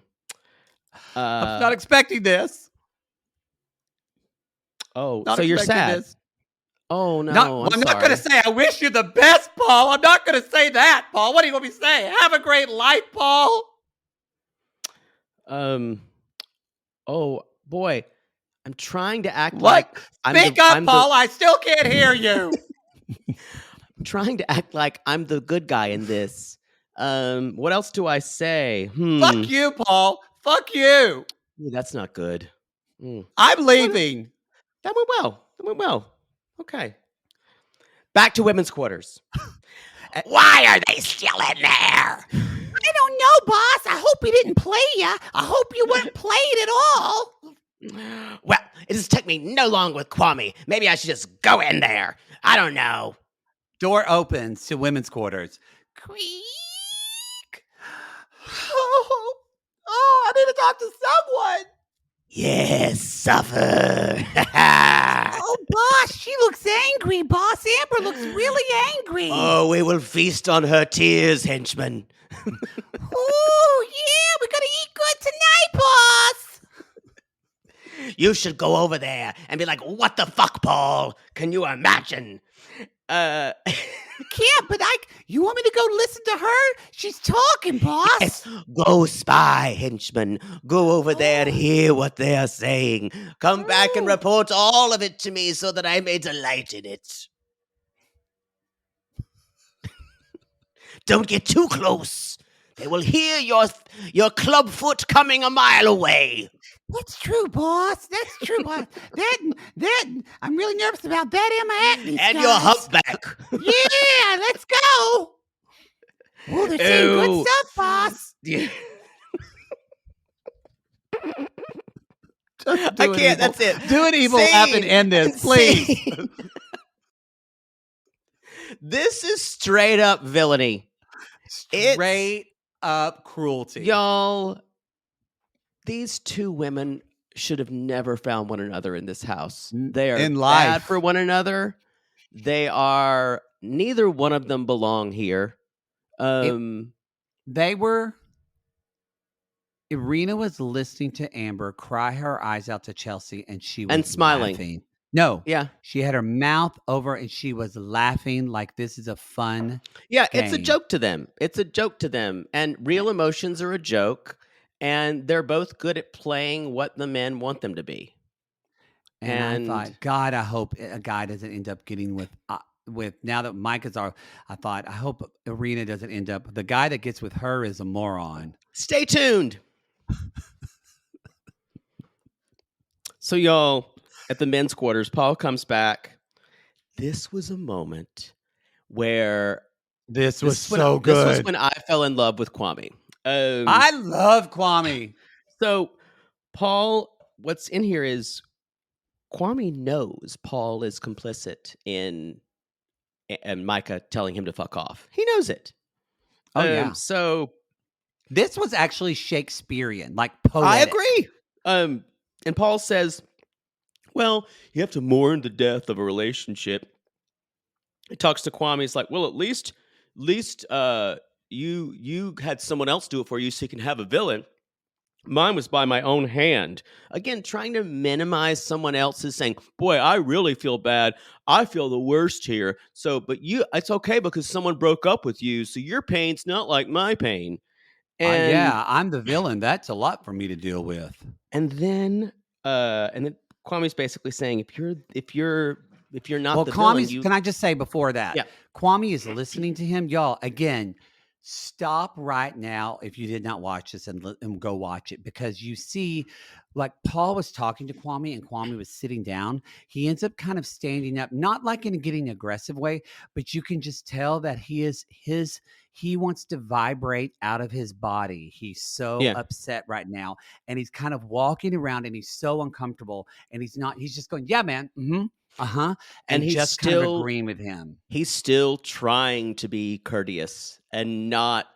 B: not expecting this.
A: oh,
B: Not
A: so you're
B: expecting
A: sad.
B: this.
A: Oh
B: Not.
A: no,
B: Well,
A: I'm
B: I'm not gonna
A: sorry.
B: say I wish you the best, Paul. I'm not gonna say that, Paul. What are you gonna be saying? Have a great life, Paul.
A: Oh boy. I'm trying to act
B: What?
A: like I'm
B: Speak up, Paul. I still can't hear you.
A: trying to act like I'm the good guy in this. What else do I say?
B: Fuck you, Paul. Fuck you.
A: Ooh, that's not good. Mm.
B: I'm
A: Well,
B: leaving.
A: that went well. That went well. Okay. Back to women's quarters. Why are they still in there?
B: I don't know, boss. I hope he didn't play ya. I hope you weren't played at all.
A: Well, it just took me no long with Kwame. Maybe I should just go in there. I don't know.
B: Door opens to women's quarters. Creak. Oh, I need to talk to someone.
A: Yes, suffer.
B: Oh, boss, she looks angry. Boss Amber looks really angry.
A: Oh, we will feast on her tears, henchman.
B: Oh, yeah, we're gonna eat good tonight, boss.
A: You should go over there and be like, what the fuck, Paul? Can you imagine? Uh,
B: Can't, but you want me to go listen to her? She's talking, boss.
A: yes, go spy, henchman. Go over there and hear what they're saying. Come back and report all of it to me so that I may delight in it. Don't get too close. They will hear your club foot coming a mile away.
B: That's true, boss. That's true, boss. That I'm really nervous about that and my acne
A: And your humpback.
B: Yeah, let's go. Oh, they're saying good stuff, boss.
A: I can't. That's it.
B: Do an evil laugh and end this, please.
A: This is straight up villainy.
B: Straight up cruelty.
A: Y'all, these two women should have never found one another in this house. They are bad for one another. They are, neither one of them belong here.
B: Irina was listening to Amber cry her eyes out to Chelsea, and she was
A: smiling.
B: Laughing. No.
A: Yeah.
B: She had her mouth over and she was laughing like this is a fun
A: game.
B: It's
A: a joke to them. It's a joke to them. And real emotions are a joke. And they're both good at playing what the men want them to be.
B: And I thought, God, I hope a guy doesn't end up getting with now that Micah's I hope Irina doesn't end up. The guy that gets with her is a moron.
A: Stay tuned. So y'all, at the men's quarters, Paul comes back. This was a moment where
B: this was so good.
A: This was when I fell in love with Kwame.
B: I love Kwame.
A: So Paul, what's in here is Kwame knows Paul is complicit in and Micah telling him to fuck off. He knows it.
B: Oh, yeah.
A: So
B: this was actually Shakespearean, like poetic.
A: I agree. And Paul says, well, you have to mourn the death of a relationship. He talks to Kwame. He's like, well, at least you had someone else do it for you so you can have a villain. Mine was by my own hand. Again, trying to minimize someone else's, saying, boy, I really feel bad. I feel the worst here. So, but it's okay because someone broke up with you. So your pain's not like my pain. And
B: yeah, I'm the villain. That's a lot for me to deal with.
A: And then Kwame's basically saying, if you're not the villain,
B: can I just say before that?
A: Yeah.
B: Kwame is listening to him. Y'all, again, stop right now if you did not watch this and go watch it, because you see, like, Paul was talking to Kwame and Kwame was sitting down. He ends up kind of standing up, not like in a getting aggressive way, but you can just tell that he wants to vibrate out of his body. He's so upset right now, and he's kind of walking around and he's so uncomfortable, and he's just going, yeah, man. Mm-hmm. Uh-huh. And he's just still kind of agreeing with him.
A: He's still trying to be courteous and not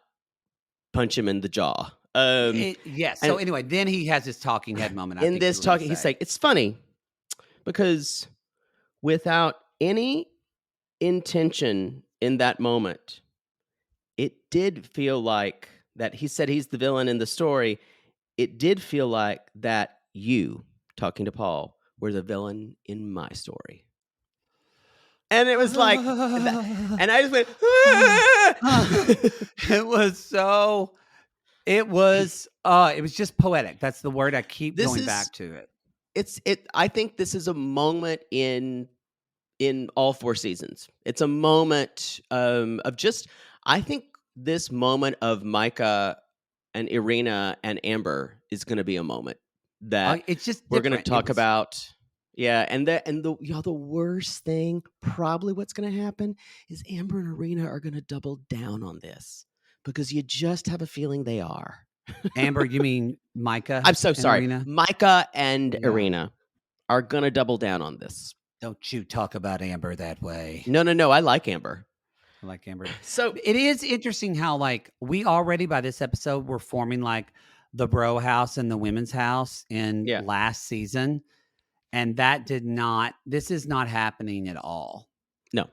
A: punch him in the jaw.
B: Yes. So anyway, then he has his talking head moment.
A: He's like, it's funny because without any intention in that moment, it did feel like that he said he's the villain in the story. It did feel like that you, talking to Paul, were the villain in my story. And it was like, and I just went,
B: it was just poetic. That's the word I keep going back to it.
A: I think this is a moment in all 4 seasons. It's a moment of just, I think this moment of Micah and Irina and Amber is going to be a moment that
B: it's just
A: we're going to talk about. Yeah, and the worst thing, probably what's going to happen is Amber and Irina are going to double down on this because you just have a feeling they are.
B: Amber, you mean Micah?
A: I'm so sorry.
B: Irina?
A: Micah and Irina are going to double down on this.
B: Don't you talk about Amber that way.
A: No. I like Amber.
B: I like Amber.
A: So
B: it is interesting how, like, we already by this episode we're forming like the bro house and the women's house in last season. And this is not happening at all.
A: No.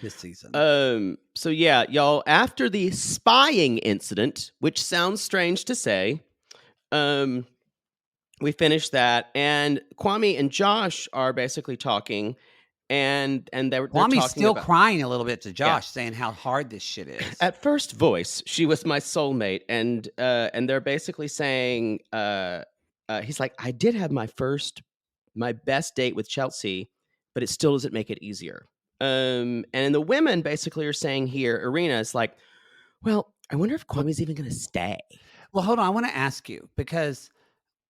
B: This season.
A: So yeah, y'all, after the spying incident, which sounds strange to say, we finished that, and Kwame and Josh are basically talking, and they're
B: Kwame's
A: talking
B: still
A: about
B: crying a little bit to
A: yeah.
B: Josh, saying how hard this shit is.
A: At first voice, she was my soulmate, and they're basically saying, he's like, I did have my best date with Chelsea, but it still doesn't make it easier. And the women basically are saying here, Irina is like, well, I wonder if
B: Well,
A: Kwame's even going to stay.
B: well, hold on. I want to ask you because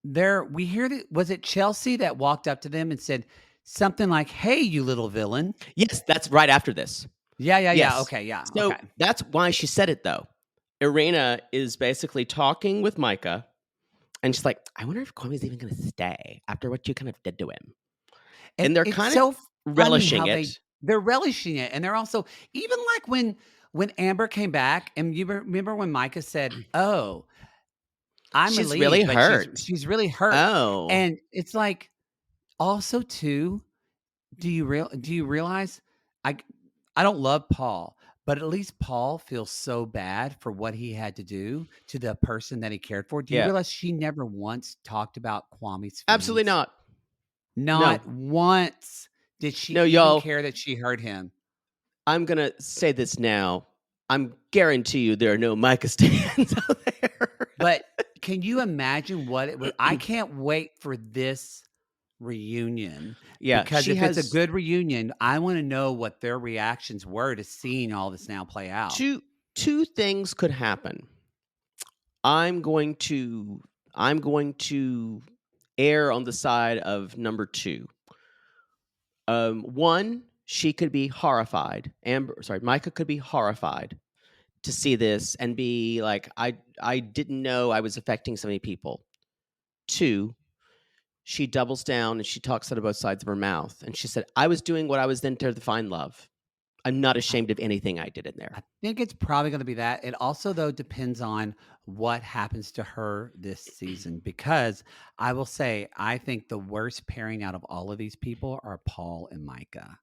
B: we hear that was it Chelsea that walked up to them and said something like, "Hey, you little villain."
A: Yes, that's right after this.
B: Yeah, yeah, yeah.
A: Yes.
B: Okay, yeah, okay.
A: So that's why she said it though. Irina is basically talking with Micah, and she's like, I wonder if Kwame's even going to stay after what you kind of did to him.
B: And
A: And they're
B: it's
A: kind of
B: so funny
A: relishing
B: how
A: it.
B: they're relishing it, and they're also even like when Amber came back, and you remember when Micah said, "Oh, I'm
A: She's really
B: relieved," but
A: hurt.
B: she's really hurt,
A: Oh,
B: and it's like also too, do you realize I I don't love Paul, but at least Paul feels so bad for what he had to do to the person that he cared for. Do you
A: yeah.
B: realize she never once talked about Kwame's
A: Absolutely
B: feelings?
A: not. No.
B: Not once did she
A: No,
B: even
A: y'all.
B: care that she hurt him.
A: I'm going to say this now. I'm guarantee you there are no Micah stands out there.
B: But can you imagine what it would I can't wait for this reunion
A: Yeah,
B: because
A: she
B: if it's a
A: has
B: good reunion, I wanna know what their reactions were to seeing all this now play out.
A: two things could happen. I'm going to I'm going to err on the side of number 2. One, she could be horrified. Micah could be horrified to see this and be like, I didn't know I was affecting so many people. 2, she doubles down and she talks out of both sides of her mouth. And she said, I was doing what I was then to find love. I'm not
B: I
A: ashamed of anything I did in there.
B: I think it's probably gonna be that. It also, though, depends on what happens to her this season because I will say, I think the worst pairing out of all of these people are Paul and Micah.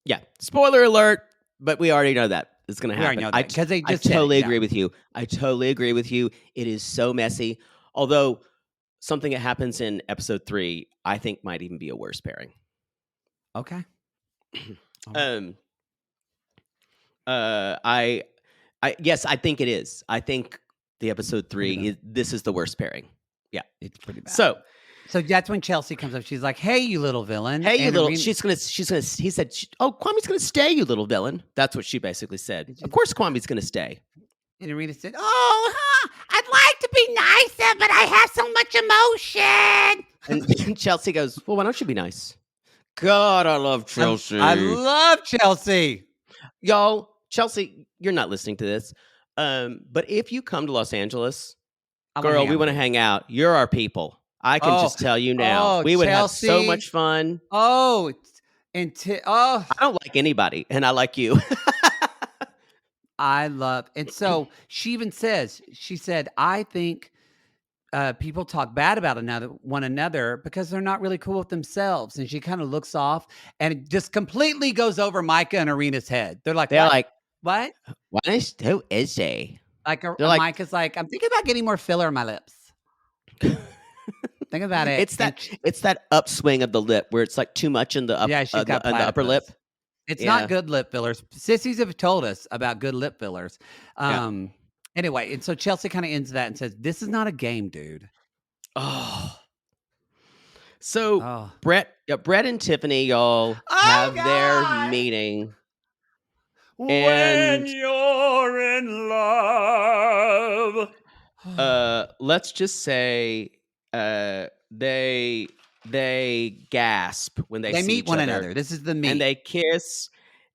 A: Yeah. Spoiler alert, but we already know that it's going to
B: We already
A: happen.
B: know that because they
A: I
B: just said it,
A: totally
B: yeah.
A: agree with you. I totally agree with you. It is so messy. Although something that happens in episode 3, I think might even be a worse pairing.
B: Okay. Alright.
A: Um, I yes, I think it is. I think the episode
B: Pretty
A: 3
B: bad.
A: this is the worst pairing. Yeah.
B: It's pretty bad.
A: So,
B: So that's when Chelsea comes up. She's like, "Hey, you little villain,"
A: hey, you
B: and
A: little.
B: Irina
A: He said, oh, Kwame's gonna stay, you little villain. That's what she basically said.
B: and
A: Of
B: she's
A: course, Kwame's gonna stay.
B: and Irina said, "Oh, huh, I'd like to be nicer, but I have so much emotion."
A: And Chelsea goes, well, why don't you be nice? God, I love Chelsea.
B: I love Chelsea.
A: Y'all, Chelsea, you're not listening to this. But if you come to Los Angeles,
B: I wanna
A: girl,
B: hang
A: we
B: out with
A: want to
B: you.
A: hang out. You're our people. I can
B: Oh,
A: just tell you now.
B: oh,
A: We would have so
B: Chelsea.
A: much fun.
B: Oh, oh,
A: I don't like anybody, and I like you.
B: I love and so she even says, she said, "I think people talk bad about one another because they're not really cool with themselves." And she kind of looks off, and it just completely goes over Micah and Arena's head. They're like,
A: They're
B: "What?
A: like,
B: What?"
A: who is she?
B: Like
A: They're like,
B: Micah's like, "I'm thinking about getting more filler in my lips." Think about it.
A: it's that upswing of the lip where it's like too much in the
B: Yeah, she's got
A: in the upper lip.
B: platypus. It's not
A: Yeah,
B: good lip fillers. Sissies have told us about good lip fillers.
A: yeah.
B: Anyway, and so Chelsea kind of ends that and says, "This is not a game, dude."
A: Oh, so
B: Oh.
A: Brett and Tiffany, y'all
B: Oh
A: have their
B: God.
A: meeting,
B: When
A: and
B: you're in love.
A: let's just say they gasp when they
B: They
A: see
B: meet
A: each
B: one
A: other,
B: another. This is the
A: and
B: meet.
A: they kiss,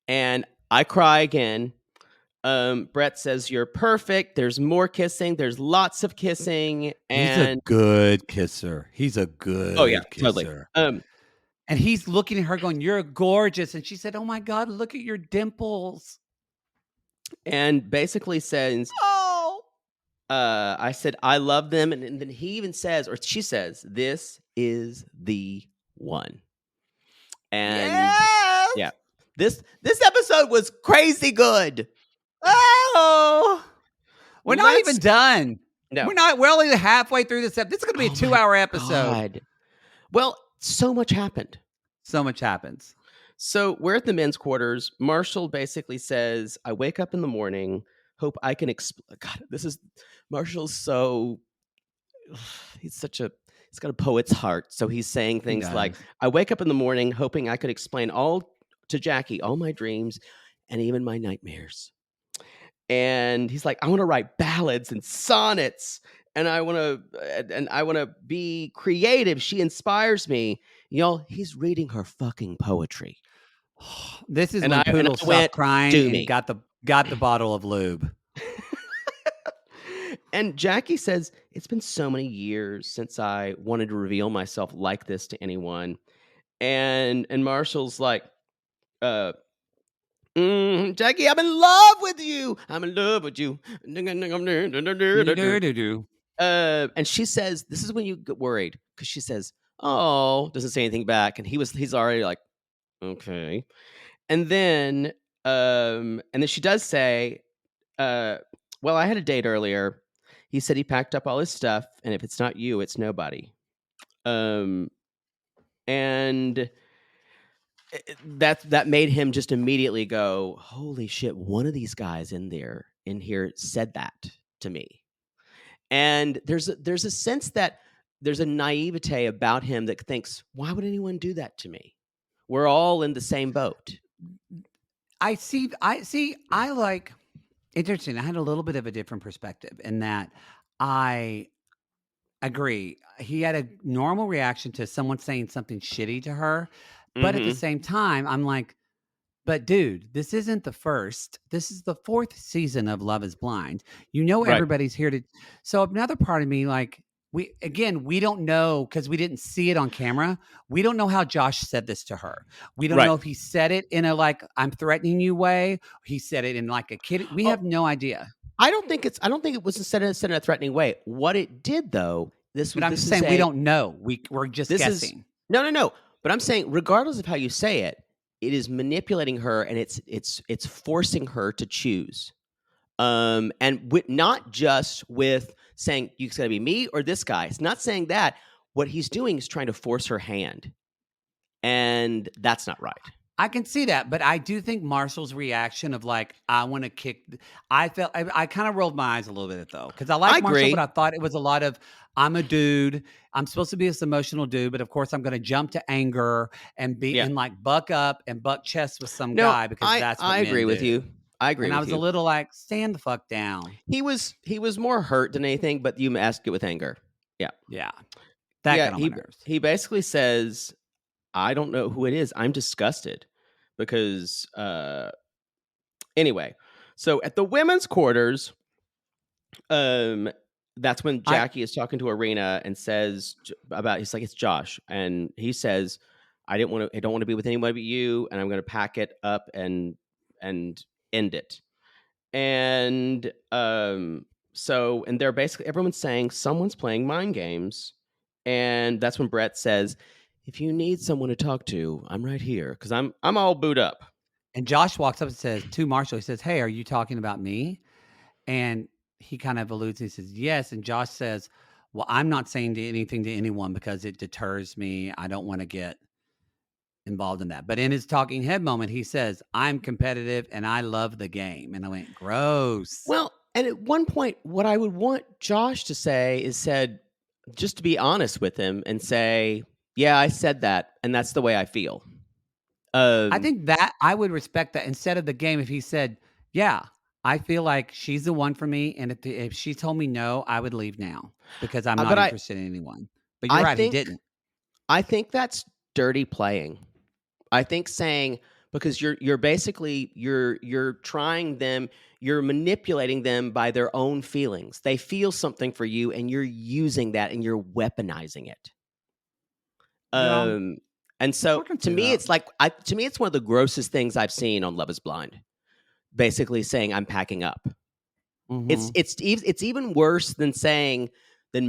A: and I cry again. Brett says, you're perfect. There's more kissing. There's lots of kissing.
B: He's a
A: And
B: good kisser. He's a
A: oh yeah,
B: good
A: totally.
B: kisser.
A: Um,
B: And he's looking at her going, "You're gorgeous." And she said, "Oh my God, look at your dimples."
A: and basically says,
B: Oh.
A: I said, I love them. And then he even says, or she says, this is the one. And
B: Yes.
A: yeah, this episode was crazy good.
B: Oh. We're not even
A: Let's
B: done.
A: No.
B: We're only halfway through this episode. This is going to be a
A: Oh my
B: 2-hour episode.
A: god. Well, so much happened.
B: So much happens.
A: So we're at the men's quarters. Marshall basically says, "I wake up in the morning, hope I can God, this is Marshall's so he's such a he's got a poet's heart. So he's saying
B: He
A: things like,
B: does.
A: "I wake up in the morning hoping I could explain all to Jackie all my dreams and even my nightmares." And he's like, "I want to write ballads and sonnets and I want to be creative. She inspires me." Y'all, he's reading her fucking poetry.
B: This is
A: And
B: when
A: I
B: Poodle
A: went,
B: stopped crying
A: "Do
B: and
A: me."
B: got the bottle of lube.
A: And Jackie says, "It's been so many years since I wanted to reveal myself like this to anyone." And Marshall's like, uh, "Jackie, I'm in love with you. I'm in love with you."
B: Do-do-do-do.
A: And she says, this is when you get worried because she says, "Oh," doesn't say anything back. And he's already like, "Okay." And then she does say, uh, "Well, I had a date earlier. He said he packed up all his stuff, and if it's not you, it's nobody." Um, and that made him just immediately go, "Holy shit! One of these guys in here said that to me." And there's a sense that there's a naivete about him that thinks, "Why would anyone do that to me? We're all in the same boat."
B: I like interesting. I had a little bit of a different perspective in that I agree. He had a normal reaction to someone saying something shitty to her, but at the
A: Hmm.
B: same time, I'm like, but dude, this isn't the first. This is the 4th season of Love is Blind. You know
A: Right.
B: everybody's here to so another part of me like we don't know because we didn't see it on camera. We don't know how Josh said this to her. We don't
A: Right.
B: know if he said it in a like I'm threatening you way. He said it in like a kid. We
A: Oh,
B: have no idea.
A: I don't think it was said in a threatening way. What it did though,
B: But I'm just saying we don't know. We're just
A: this is
B: guessing.
A: no. But I'm saying regardless of how you say it, it is manipulating her and it's forcing her to choose. And not just with saying you got to be me or this guy. It's not saying that. What he's doing is trying to force her hand, and that's not right.
B: I can see that, but I do think Marshall's reaction of like, I want to kick. I kind of rolled my eyes a little bit though, because I
A: I
B: like Marshall, but
A: agree.
B: I thought it was a lot of, I'm a dude. I'm supposed to be this emotional dude, but of course I'm going to jump to anger and be
A: Yeah.
B: and like buck up and buck chest with some
A: No,
B: guy because that's what
A: I
B: men
A: agree with
B: do.
A: you. I agree
B: And I
A: with
B: was a
A: you.
B: little like, stand the fuck down.
A: He was more hurt than anything, but you ask it with anger. Yeah.
B: Yeah, that
A: Yeah,
B: got on my nerves.
A: he basically says, "I don't know who it is. I'm disgusted." Because anyway, so at the women's quarters, um that's when
B: I
A: Jackie is talking to Arena and says about he's like, "It's Josh." And he says, I don't want to be with anybody but you, and I'm going to pack it up and end it." And and they're basically everyone's saying someone's playing mind games. And that's when Brett says, "If you need someone to talk to, I'm right here cuz I'm all booed up."
B: and Josh walks up and says to Marshall, he says, "Hey, are you talking about me?" And he kind of alludes, he says, "Yes." And Josh says, "Well, I'm not saying anything to anyone because it deters me. I don't want to get involved in that." But in his talking head moment, he says, "I'm competitive and I love the game." And I went, gross.
A: Well, and at one point what I would want Josh to say is said just to be honest with him and say, "Yeah, I said that and that's the way I feel."
B: I
A: Um
B: think that I would respect that instead of the game if he said, "Yeah, I feel like she's the one for me. And if she told me no, I would leave now because I'm not
A: but
B: interested in anyone." But you're
A: I
B: right, he
A: think
B: didn't.
A: I think that's dirty playing. I think saying because you're basically you're trying them, you're manipulating them by their own feelings. They feel something for you and you're using that and you're weaponizing it.
B: Yeah,
A: Um and so
B: I can
A: to
B: see
A: me
B: that.
A: it's like to me it's one of the grossest things I've seen on Love is Blind. Basically saying I'm packing up.
B: Mhm.
A: It's even worse than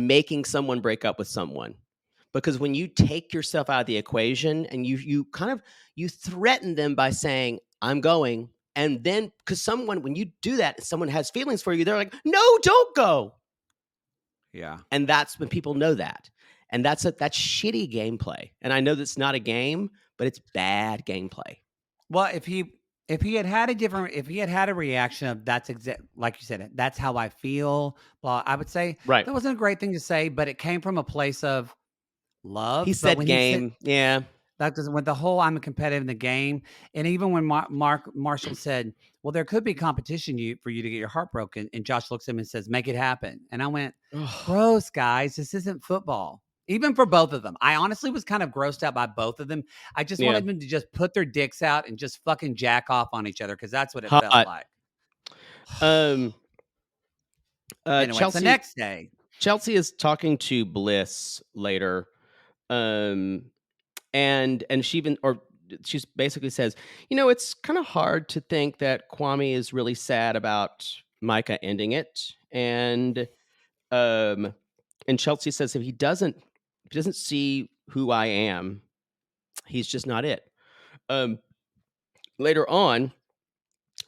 A: making someone break up with someone. Because when you take yourself out of the equation and you kind of you threaten them by saying, "I'm going," and then because someone when you do that, someone has feelings for you, they're like, "No, don't go."
B: Yeah.
A: And that's when people know that. And that's shitty gameplay. And I know that's not a game, but it's bad gameplay.
B: Well, if he had had a different if he had had a reaction of that's exact like you said, that's how I feel, well, I would say
A: Right.
B: that wasn't a great thing to say, but it came from a place of
A: He
B: love. But
A: said
B: when he said
A: game. Yeah.
B: that doesn't with the whole I'm a competitive in the game, and even when Mark Marshall said, "Well, there could be competition for you to get your heart broken," and Josh looks at him and says, "Make it happen." And I went,
A: Ugh.
B: "Gross, guys. This isn't football." Even for both of them, I honestly was kind of grossed out by both of them. I just
A: Yeah.
B: wanted them to just put their dicks out and just fucking jack off on each other because that's what it felt
A: Hot.
B: like.
A: Um
B: Anyway, it's the
A: Chelsea
B: next day.
A: Chelsea is talking to Bliss later. Um and she even or she's basically says, it's kind of hard to think that Kwame is really sad about Micah ending it. Um and Chelsea says if he doesn't see who I am, he's just not it. Um Later on,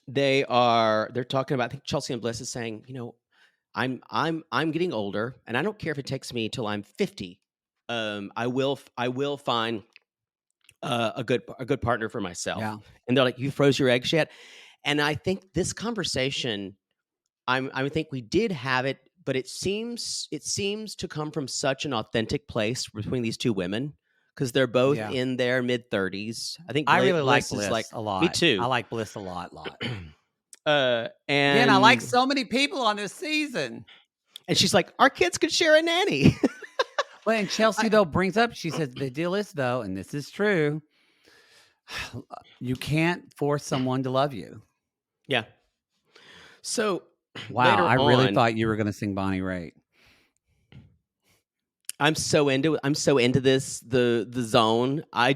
A: they're talking about, I think Chelsea and Bliss is saying, I'm getting older, and I don't care if it takes me till I'm 50. I will find a good partner for myself.
B: Yeah.
A: And they're like, you froze your eggs yet? And I think this conversation, I would think we did have it, but it seems to come from such an authentic place between these two women because they're both
B: Yeah.
A: in their mid 30s. I think
B: I really like
A: Bliss is like,
B: Bliss a
A: me
B: lot. I
A: too.
B: like Bliss a lot. Again, I like
A: And
B: so many people on this season.
A: she's like, our kids could share a nanny.
B: Well, and
A: I,
B: Chelsea, though, brings up, she says, the deal is, though, and this is true, you can't force someone to love you.
A: yeah. So
B: Wow.
A: later
B: I really
A: on,
B: thought you were going to sing Bonnie Raitt.
A: I'm so into this the zone. I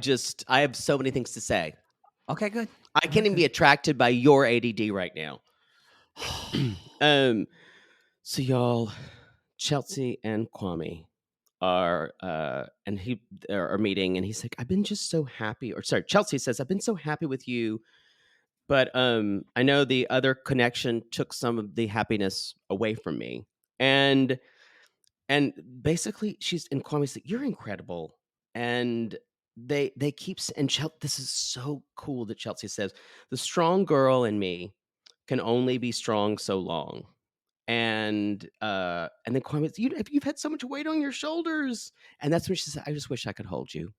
A: have so many things to say.
B: Okay, good.
A: I
B: All right,
A: can't even be
B: good.
A: attracted by your ADD right now. um so y'all, Chelsea and Kwame are meeting, and he's like, I've been just so happy, or sorry, Chelsea says, I've been so happy with you, but I know the other connection took some of the happiness away from me. And basically she's and Kwame's like, you're incredible. And they and this is so cool that Chelsea says, the strong girl in me can only be strong so long. And then Kwame's, you've had so much weight on your shoulders. And that's when she said, I just wish I could hold you.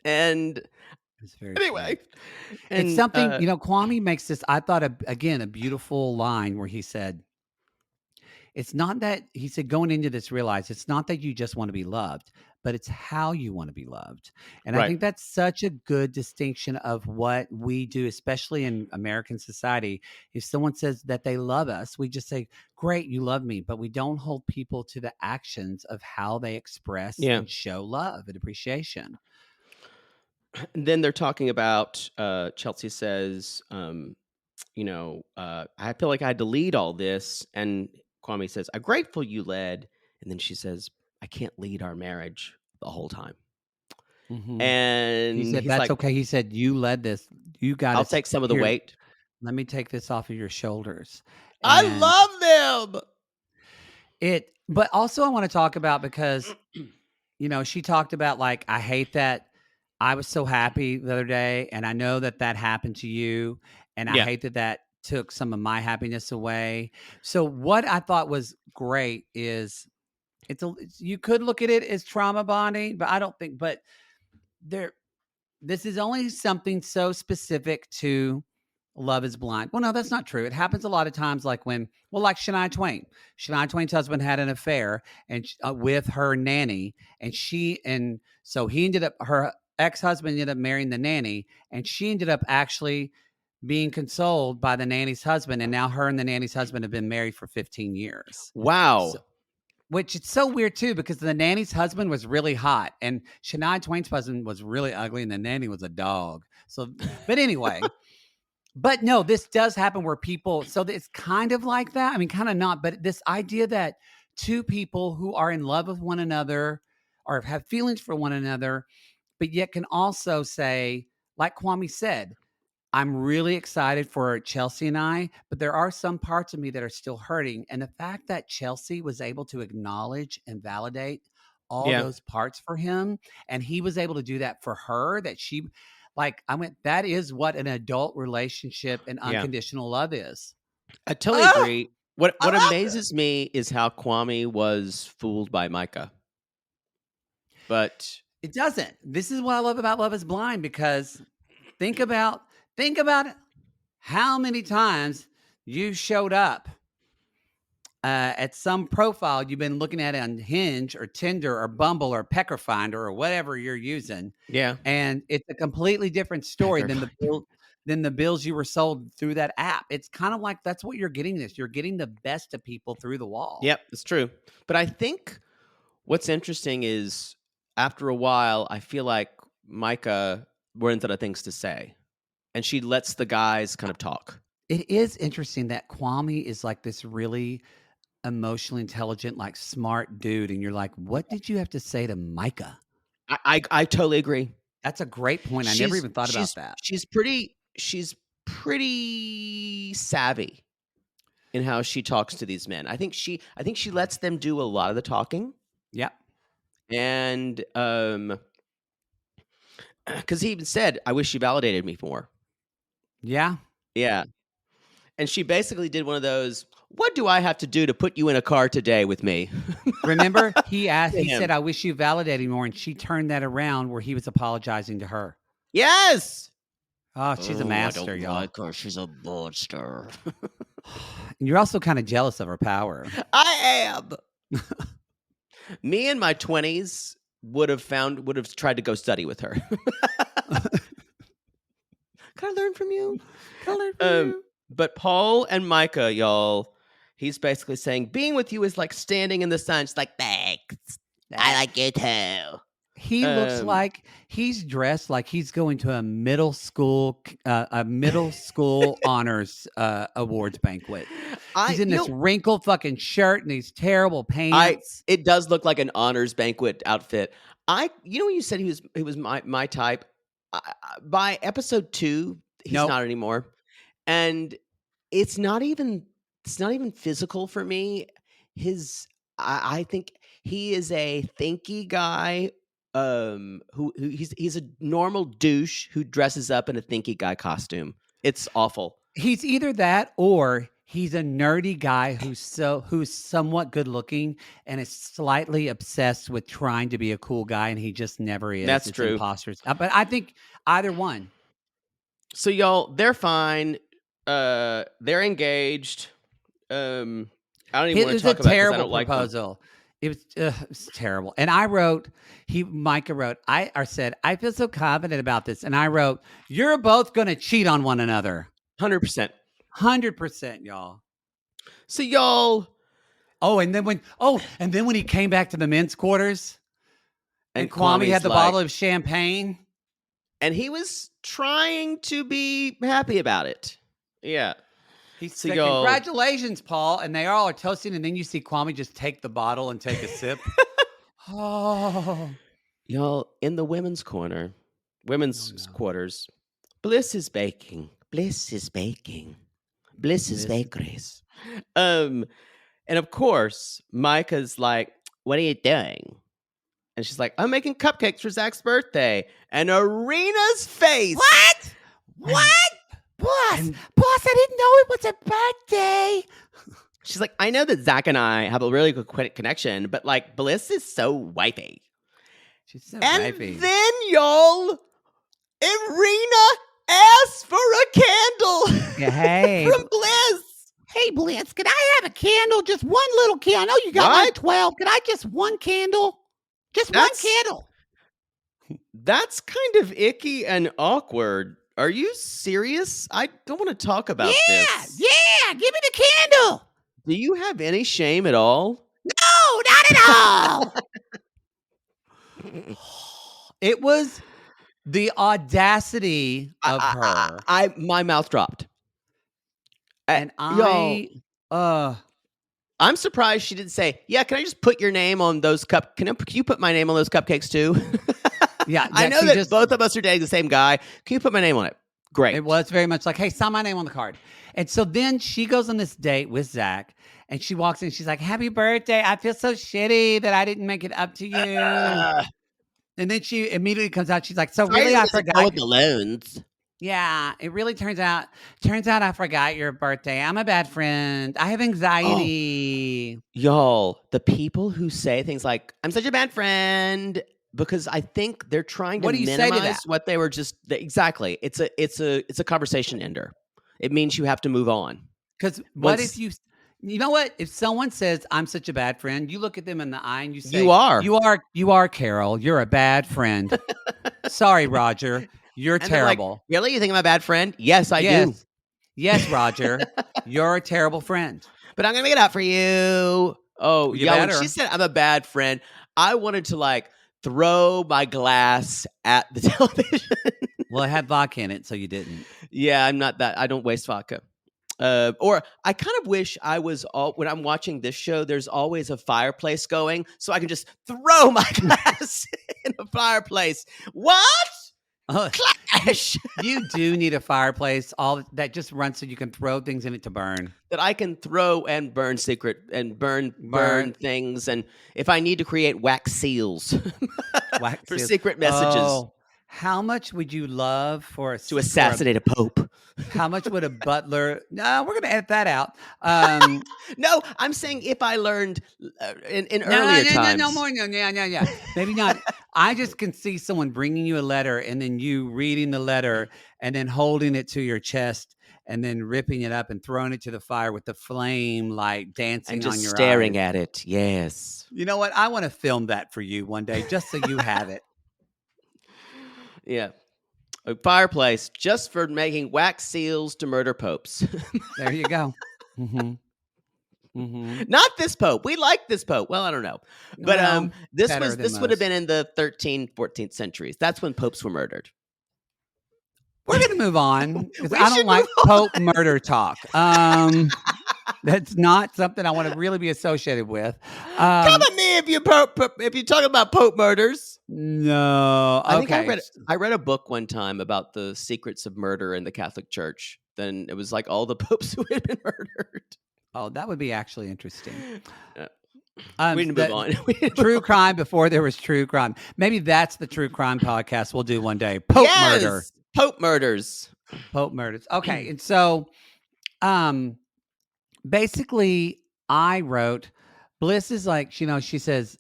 A: And
B: It's very
A: anyway,
B: sweet. It's
A: and
B: something, Kwame makes this, I thought, again, a beautiful line where he said, it's not that he said going into this, realize it's not that you just want to be loved, but it's how you want to be loved. And I
A: right.
B: think that's such a good distinction of what we do, especially in American society. If someone says that they love us, we just say, great, you love me. But we don't hold people to the actions of how they express
A: Yeah.
B: and show love and appreciation.
A: And then they're talking about, Chelsea says, I feel like I had to lead all this. And Kwame says, I'm grateful you led. And then she says, I can't lead our marriage the whole time.
B: Hmm. He
A: And
B: said,
A: he's
B: that's
A: like,
B: okay. He said, you led this. You got
A: I'll
B: us
A: take some of the
B: here.
A: weight.
B: Let me take this off of your shoulders.
A: I
B: And
A: love them.
B: but also I want to talk about because, she talked about like, I hate that I was so happy the other day. And I know that that happened to you. And I
A: Yeah.
B: hate that that took some of my happiness away. So what I thought was great is you could look at it as trauma bonding, but I don't think, but there, this is only something so specific to Love is Blind. Well, no, that's not true. It happens a lot of times, like like Shania Twain. Shania Twain's husband had an affair and with her nanny, and so her ex husband ended up marrying the nanny, and she ended up actually being consoled by the nanny's husband, and now her and the nanny's husband have been married for 15 years. So,
A: Wow.
B: which it's so weird too, because the nanny's husband was really hot, and Shania Twain's husband was really ugly, and the nanny was a dog. So, but anyway. But no, this does happen where people, so it's kind of like that. I mean, kind of not, but this idea that two people who are in love with one another or have feelings for one another, but yet can also say, like Kwame said, I'm really excited for Chelsea and I, but there are some parts of me that are still hurting. And the fact that Chelsea was able to acknowledge and validate all
A: Yeah,
B: those parts for him, and he was able to do that for her, that she, like, I went, that is what an adult relationship and
A: yeah.
B: unconditional love is.
A: I totally
B: Oh,
A: agree.
B: I
A: What
B: love it.
A: amazes me is how Kwame was fooled by Micah. But
B: It doesn't. This is what I love about Love is Blind, because think about think about how many times you showed up at some profile you've been looking at on Hinge or Tinder or Bumble or Pecker Finder or whatever you're using,
A: yeah,
B: and it's a completely different story
A: Pecker
B: than
A: Finder.
B: the bills you were sold through that app. It's kind of like that's what you're getting. You're getting the best of people through the wall.
A: Yep, it's true. But I think what's interesting is after a while, I feel like Micah runs out of things to say, and she lets the guys kind of talk.
B: It is interesting that Kwame is like this really emotionally intelligent, like smart dude, and you're like, what did you have to say to Micah?
A: I totally agree.
B: That's a great point. I never even thought about that.
A: She's pretty savvy in how she talks to these men. I think she lets them do a lot of the talking,
B: Yeah.
A: and because he even said, "I wish you validated me more."
B: Yeah.
A: Yeah, and she basically did one of those. What do I have to do to put you in a car today with me?
B: Remember,
A: To
B: he said,
A: him,
B: "I wish you validated more," and she turned that around where he was apologizing to her.
A: yes.
B: Oh, she's a
A: Oh, I
B: master,
A: don't
B: y'all.
A: like her. She's a monster.
B: And you're also kind of jealous of her power.
A: I am. Me in my 20s would have tried to go study with her. Can I learn from you?
B: Can I learn from you?
A: But Paul and Micah, y'all, he's basically saying being with you is like standing in the sun. She's like, thanks. I
B: That
A: like you too.
B: he looks
A: Um,
B: like he's dressed like he's going to a middle school honors awards banquet. He's
A: I
B: in
A: you
B: this
A: know
B: wrinkled fucking shirt and these terrible
A: I
B: pants.
A: it does look like an honors banquet outfit. When you said he was my type. By episode 2, he's
B: Nope.
A: not anymore. And it's not even it's not even physical for me. His I think he is a thinky guy, who he's a normal douche who dresses up in a thinky guy costume. It's awful.
B: He's either that or he's a nerdy guy who's somewhat good looking and is slightly obsessed with trying to be a cool guy, and he just never is.
A: That's
B: It's
A: true.
B: imposters. But I think either one.
A: So y'all, they're fine. They're engaged. I don't even
B: It
A: want to
B: was a
A: talk about it because I
B: terrible
A: don't like them.
B: proposal. It was terrible. And Micah wrote, I said, I feel so confident about this. And I wrote, you're both going to cheat on one another.
A: 100%.
B: 100%, y'all.
A: So y'all,
B: And then when he came back to the men's quarters and
A: and
B: Kwame had
A: Kwame's
B: the
A: like,
B: bottle of champagne.
A: and he was trying to be happy about it. Yeah.
B: He
A: So
B: said,
A: y'all,
B: congratulations, Paul. And they all are toasting. And then you see Kwame just take the bottle and take a sip. Oh,
A: y'all in the women's corner,
B: oh
A: women's
B: no.
A: quarters. Bliss is baking. Bliss is baking. Bliss is
B: This
A: bakeries. Um, and of course, Micah's like, "What are you doing?" And she's like, "I'm making cupcakes for Zach's birthday." And Arena's face.
B: What?
A: And
B: What? Boss,
A: and
B: boss, I didn't know it was a birthday.
A: she's like, "I know that Zach and I have a really good connection, but like Bliss is so wifey."
B: She's so
A: And
B: wifey.
A: then y'all, Irina asks for a candle
B: Yeah, hey,
A: from Bliss.
B: hey, Blitz, can I have a candle? Just one little candle. I know you got like
A: What?
B: 12. Can I just one candle? Just one
A: That's
B: candle.
A: that's kind of icky and awkward. Are you serious? I don't want to talk
B: Yeah,
A: about this.
B: yeah. Give me the candle.
A: Do you have any shame at all?
B: No, not at all. It was the audacity of her.
A: My mouth dropped.
B: And
A: Y'all,
B: uh,
A: I'm surprised she didn't say, "Yeah, can I just put your name on those can you put my name on those cupcakes too?"
B: yeah,
A: I
B: yeah,
A: know
B: she
A: that
B: just,
A: both of us are dating the same guy. Can you put my name on it?
B: It
A: Great.
B: was very much like, "Hey, sign my name on the card." And so then she goes on this date with Zach, and she walks in, she's like, "Happy birthday. I feel so shitty that I didn't make it up to you."
A: Uh,
B: And then she immediately comes out, she's like, "So really
A: Surprisingly
B: I
A: doesn't go
B: forgot."
A: with balloons.
B: Yeah, it really turns out I forgot your birthday. I'm a bad friend. I have
A: Oh,
B: anxiety.
A: y'all, the people who say things like, "I'm such a bad friend," because I think they're trying to
B: What do you say to
A: minimize
B: that?
A: what they were just exactly. It's a conversation ender. It means you have to move on.
B: Because what if
A: Once
B: you know what? If someone says, "I'm such a bad friend," you look at them in the eye and you
A: you
B: say,
A: are,
B: "You are Carol. You're a bad friend. Sorry, Roger. You're
A: and they're like,
B: terrible.
A: "Really? You think I'm a bad friend?" Yes, I do.
B: Yes. Yes, Roger. You're a terrible friend.
A: But I'm gonna make it out for you. Oh,
B: You
A: yeah, when she
B: better."
A: said I'm a bad friend, I wanted to, like, throw my glass at the television.
B: Well, it had vodka in it, so you didn't.
A: Yeah, I'm not that I don't waste vodka. Or I kind of wish I was all when I'm watching this show, there's always a fireplace going, so I can just throw my glass in the fireplace. What?
B: Oh, you
A: Clash!
B: you do need a fireplace, all that just runs so you can throw things in it to burn.
A: That I can throw and burn secret and burn
B: Burn,
A: things, and if I need to create wax seals
B: wax
A: for
B: seal.
A: secret messages
B: Oh, how much would you love
A: to
B: for a
A: assassinate a pope.
B: how much would a butler No, we're gonna edit that out.
A: No, I'm saying if I learned in
B: No,
A: earlier
B: no, no, no
A: times.
B: more, no, yeah, yeah, yeah. Maybe not. I just can see someone bringing you a letter and then you reading the letter and then holding it to your chest and then ripping it up and throwing it to the fire with the flame like
A: And
B: dancing on
A: just
B: your
A: staring
B: eyes.
A: at it, yes.
B: You know what? I want to film that for you one day just so you have it.
A: Yeah. A fireplace just for making wax seals to murder popes.
B: There you go. Mhm. Mhm.
A: Not this pope. We like this pope. Well, I don't know. But
B: Well,
A: this
B: better
A: was
B: than
A: this would have been
B: most.
A: in the 13th, 14th centuries. That's when popes were murdered.
B: We're gonna move on because
A: We
B: I don't
A: should move
B: like
A: on.
B: Pope murder talk. That's not something I want to really be associated with.
A: Come
B: Um,
A: at me if you're talking about pope murders.
B: no.
A: I think
B: Okay.
A: I read a book one time about the secrets of murder in the Catholic Church. Then it was like all the popes who had been murdered.
B: Oh, that would be actually interesting.
A: Uh, we need to move
B: That
A: on. We need to move
B: true
A: on.
B: crime before there was true crime. Maybe that's the true crime podcast we'll do one day. Pope murder.
A: Yes, pope murders.
B: Pope murders. Okay. And so um basically I wrote Bliss is like, she says,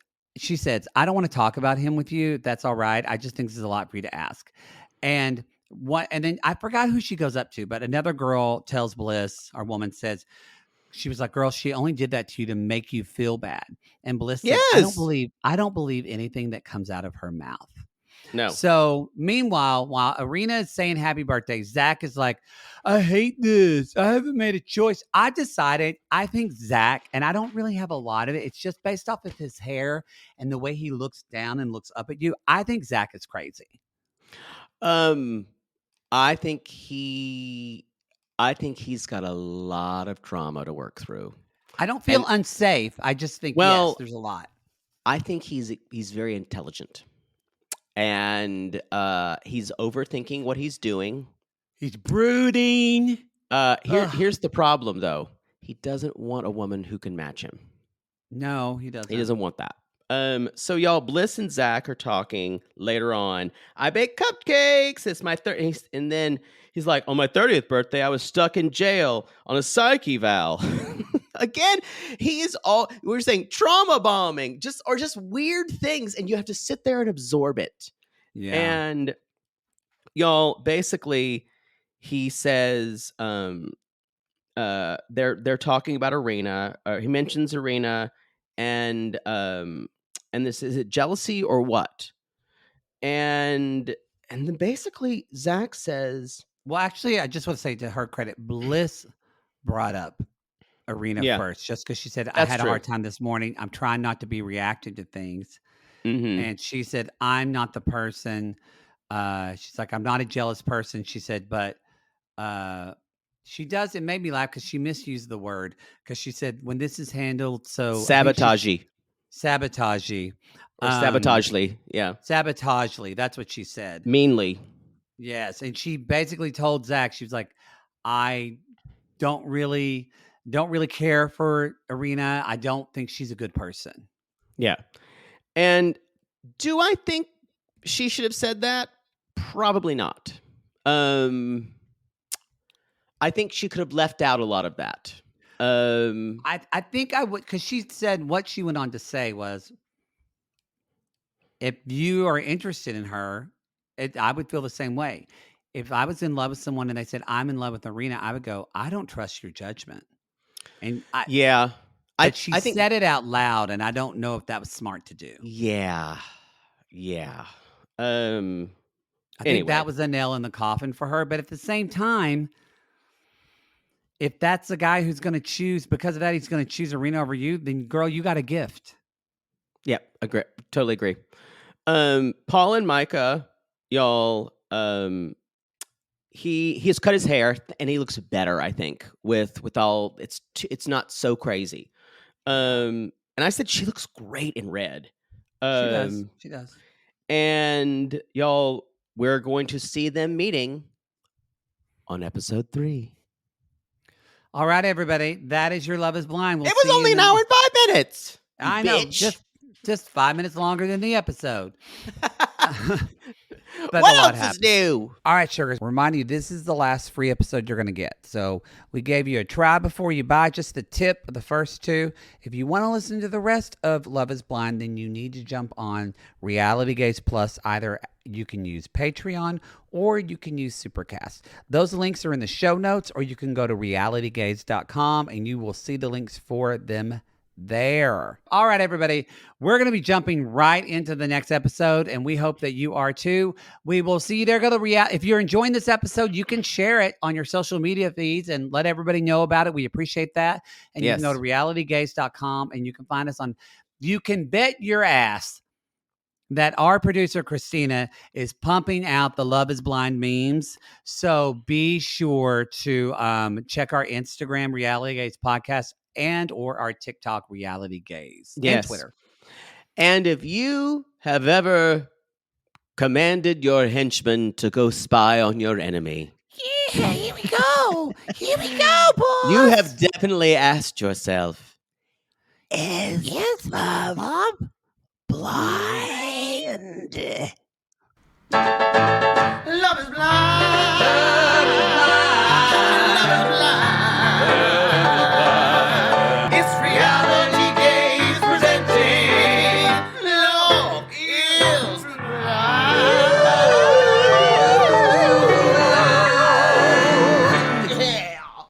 B: I don't want to talk about him with you. That's all right. I just think this is a lot for you to ask. And then I forgot who she goes up to, but another girl tells Bliss, our woman says, she was like, "Girl, she only did that to you to make you feel bad." And Bliss said,
A: Yes.
B: I don't believe anything that comes out of her mouth."
A: No.
B: So meanwhile, while Arena is saying happy birthday, Zach is like, "I hate this. I haven't made a choice. I decided I think Zach, and I don't really have a lot of it. It's just based off of his hair and the way he looks down and looks up at you. I think Zach is crazy.
A: Um, I think he's got a lot of trauma to work through.
B: I don't feel
A: And
B: unsafe. I just think, yes,
A: well,
B: there's a lot.
A: I think he's very intelligent. And he's overthinking what he's doing.
B: He's brooding. Ugh.
A: Here's the problem though. He doesn't want a woman who can match him.
B: No, he
A: He
B: doesn't.
A: doesn't want that. So y'all, Bliss and Zach are talking later on. I bake cupcakes. It's my 30th. And then he's like, on my 30th birthday, I was stuck in jail on a psych eval. Again, he is all we're saying trauma bombing, just weird things, and you have to sit there and absorb it.
B: Yeah.
A: And y'all, basically, he says, they're talking about Arena. He mentions Arena, and this is it jealousy or what? And then basically Zach says,
B: Well, actually, I just want to say to her credit, Bliss brought up Arena
A: yeah,
B: first, just because she said, I
A: that's
B: had a
A: true.
B: hard time this morning. I'm trying not to be reacting to things.
A: Mm-hmm.
B: And she said, I'm not the person. She's like, I'm not a jealous person. She said, but she does. It made me laugh because she misused the word because she said, when this is handled, so I think
A: Sabotagey
B: sabotagey.
A: or
B: Um,
A: sabotagely, yeah,
B: sabotagely. That's what she said.
A: meanly.
B: Yes, and she basically told Zach, she was like, "I don't really care for Arena. I don't think she's a good person."
A: Yeah. And do I think she should have said that? Probably not. Um, I think she could have left out a lot of that.
B: I think I would, because she said what she went on to say was, if you are interested in her, I would feel the same way. If I was in love with someone and they said, "I'm in love with Arena," I would go, "I don't trust your judgment." And
A: yeah.
B: but she
A: I think
B: said it out loud, and I don't know if that was smart to do.
A: yeah. Yeah. Um
B: I think
A: anyway.
B: that was a nail in the coffin for her. But at the same time, if that's the guy who's going to choose, because of that, he's going to choose Arena over you, then girl, you got a gift.
A: Yeah, agree. Totally agree. Paul and Micah, y'all, he has cut his hair and he looks better, I think, with all it's not so crazy. And I said she looks great in red.
B: She does.
A: Um
B: She does.
A: and y'all, we're going to see them meeting on episode 3.
B: All right, everybody. That is your Love is Blind. We'll
A: It was
B: see you
A: only
B: in
A: an hour
B: the.
A: and 5 minutes. You
B: I know,
A: bitch.
B: just 5 minutes longer than the episode. But
A: What
B: a lot
A: else is
B: happened.
A: new?
B: All right, sugars. Remind you, this is the last free episode you're going to get. So we gave you a try before you buy, just the tip of the first 2. If you want to listen to the rest of Love is Blind, then you need to jump on Reality Gaze Plus. Either you can use Patreon or you can use Supercast. Those links are in the show notes, or you can go to realitygaze.com and you will see the links for them there. All right, everybody. We're going to be jumping right into the next episode, and we hope that you are too. We will see you there. Go to if you're enjoying this episode, you can share it on your social media feeds and let everybody know about it. We appreciate that. And you can go to realitygaze.com and you can find us on. You can bet your ass that our producer Christina is pumping out the Love is Blind memes. So be sure to check our Instagram Reality Gaze podcast and or our TikTok Reality Gaze and Twitter.
A: And if you have ever commanded your henchmen to go spy on your enemy,
B: yeah, here we go. Here we go, boys.
A: You have definitely asked yourself,
B: is love blind?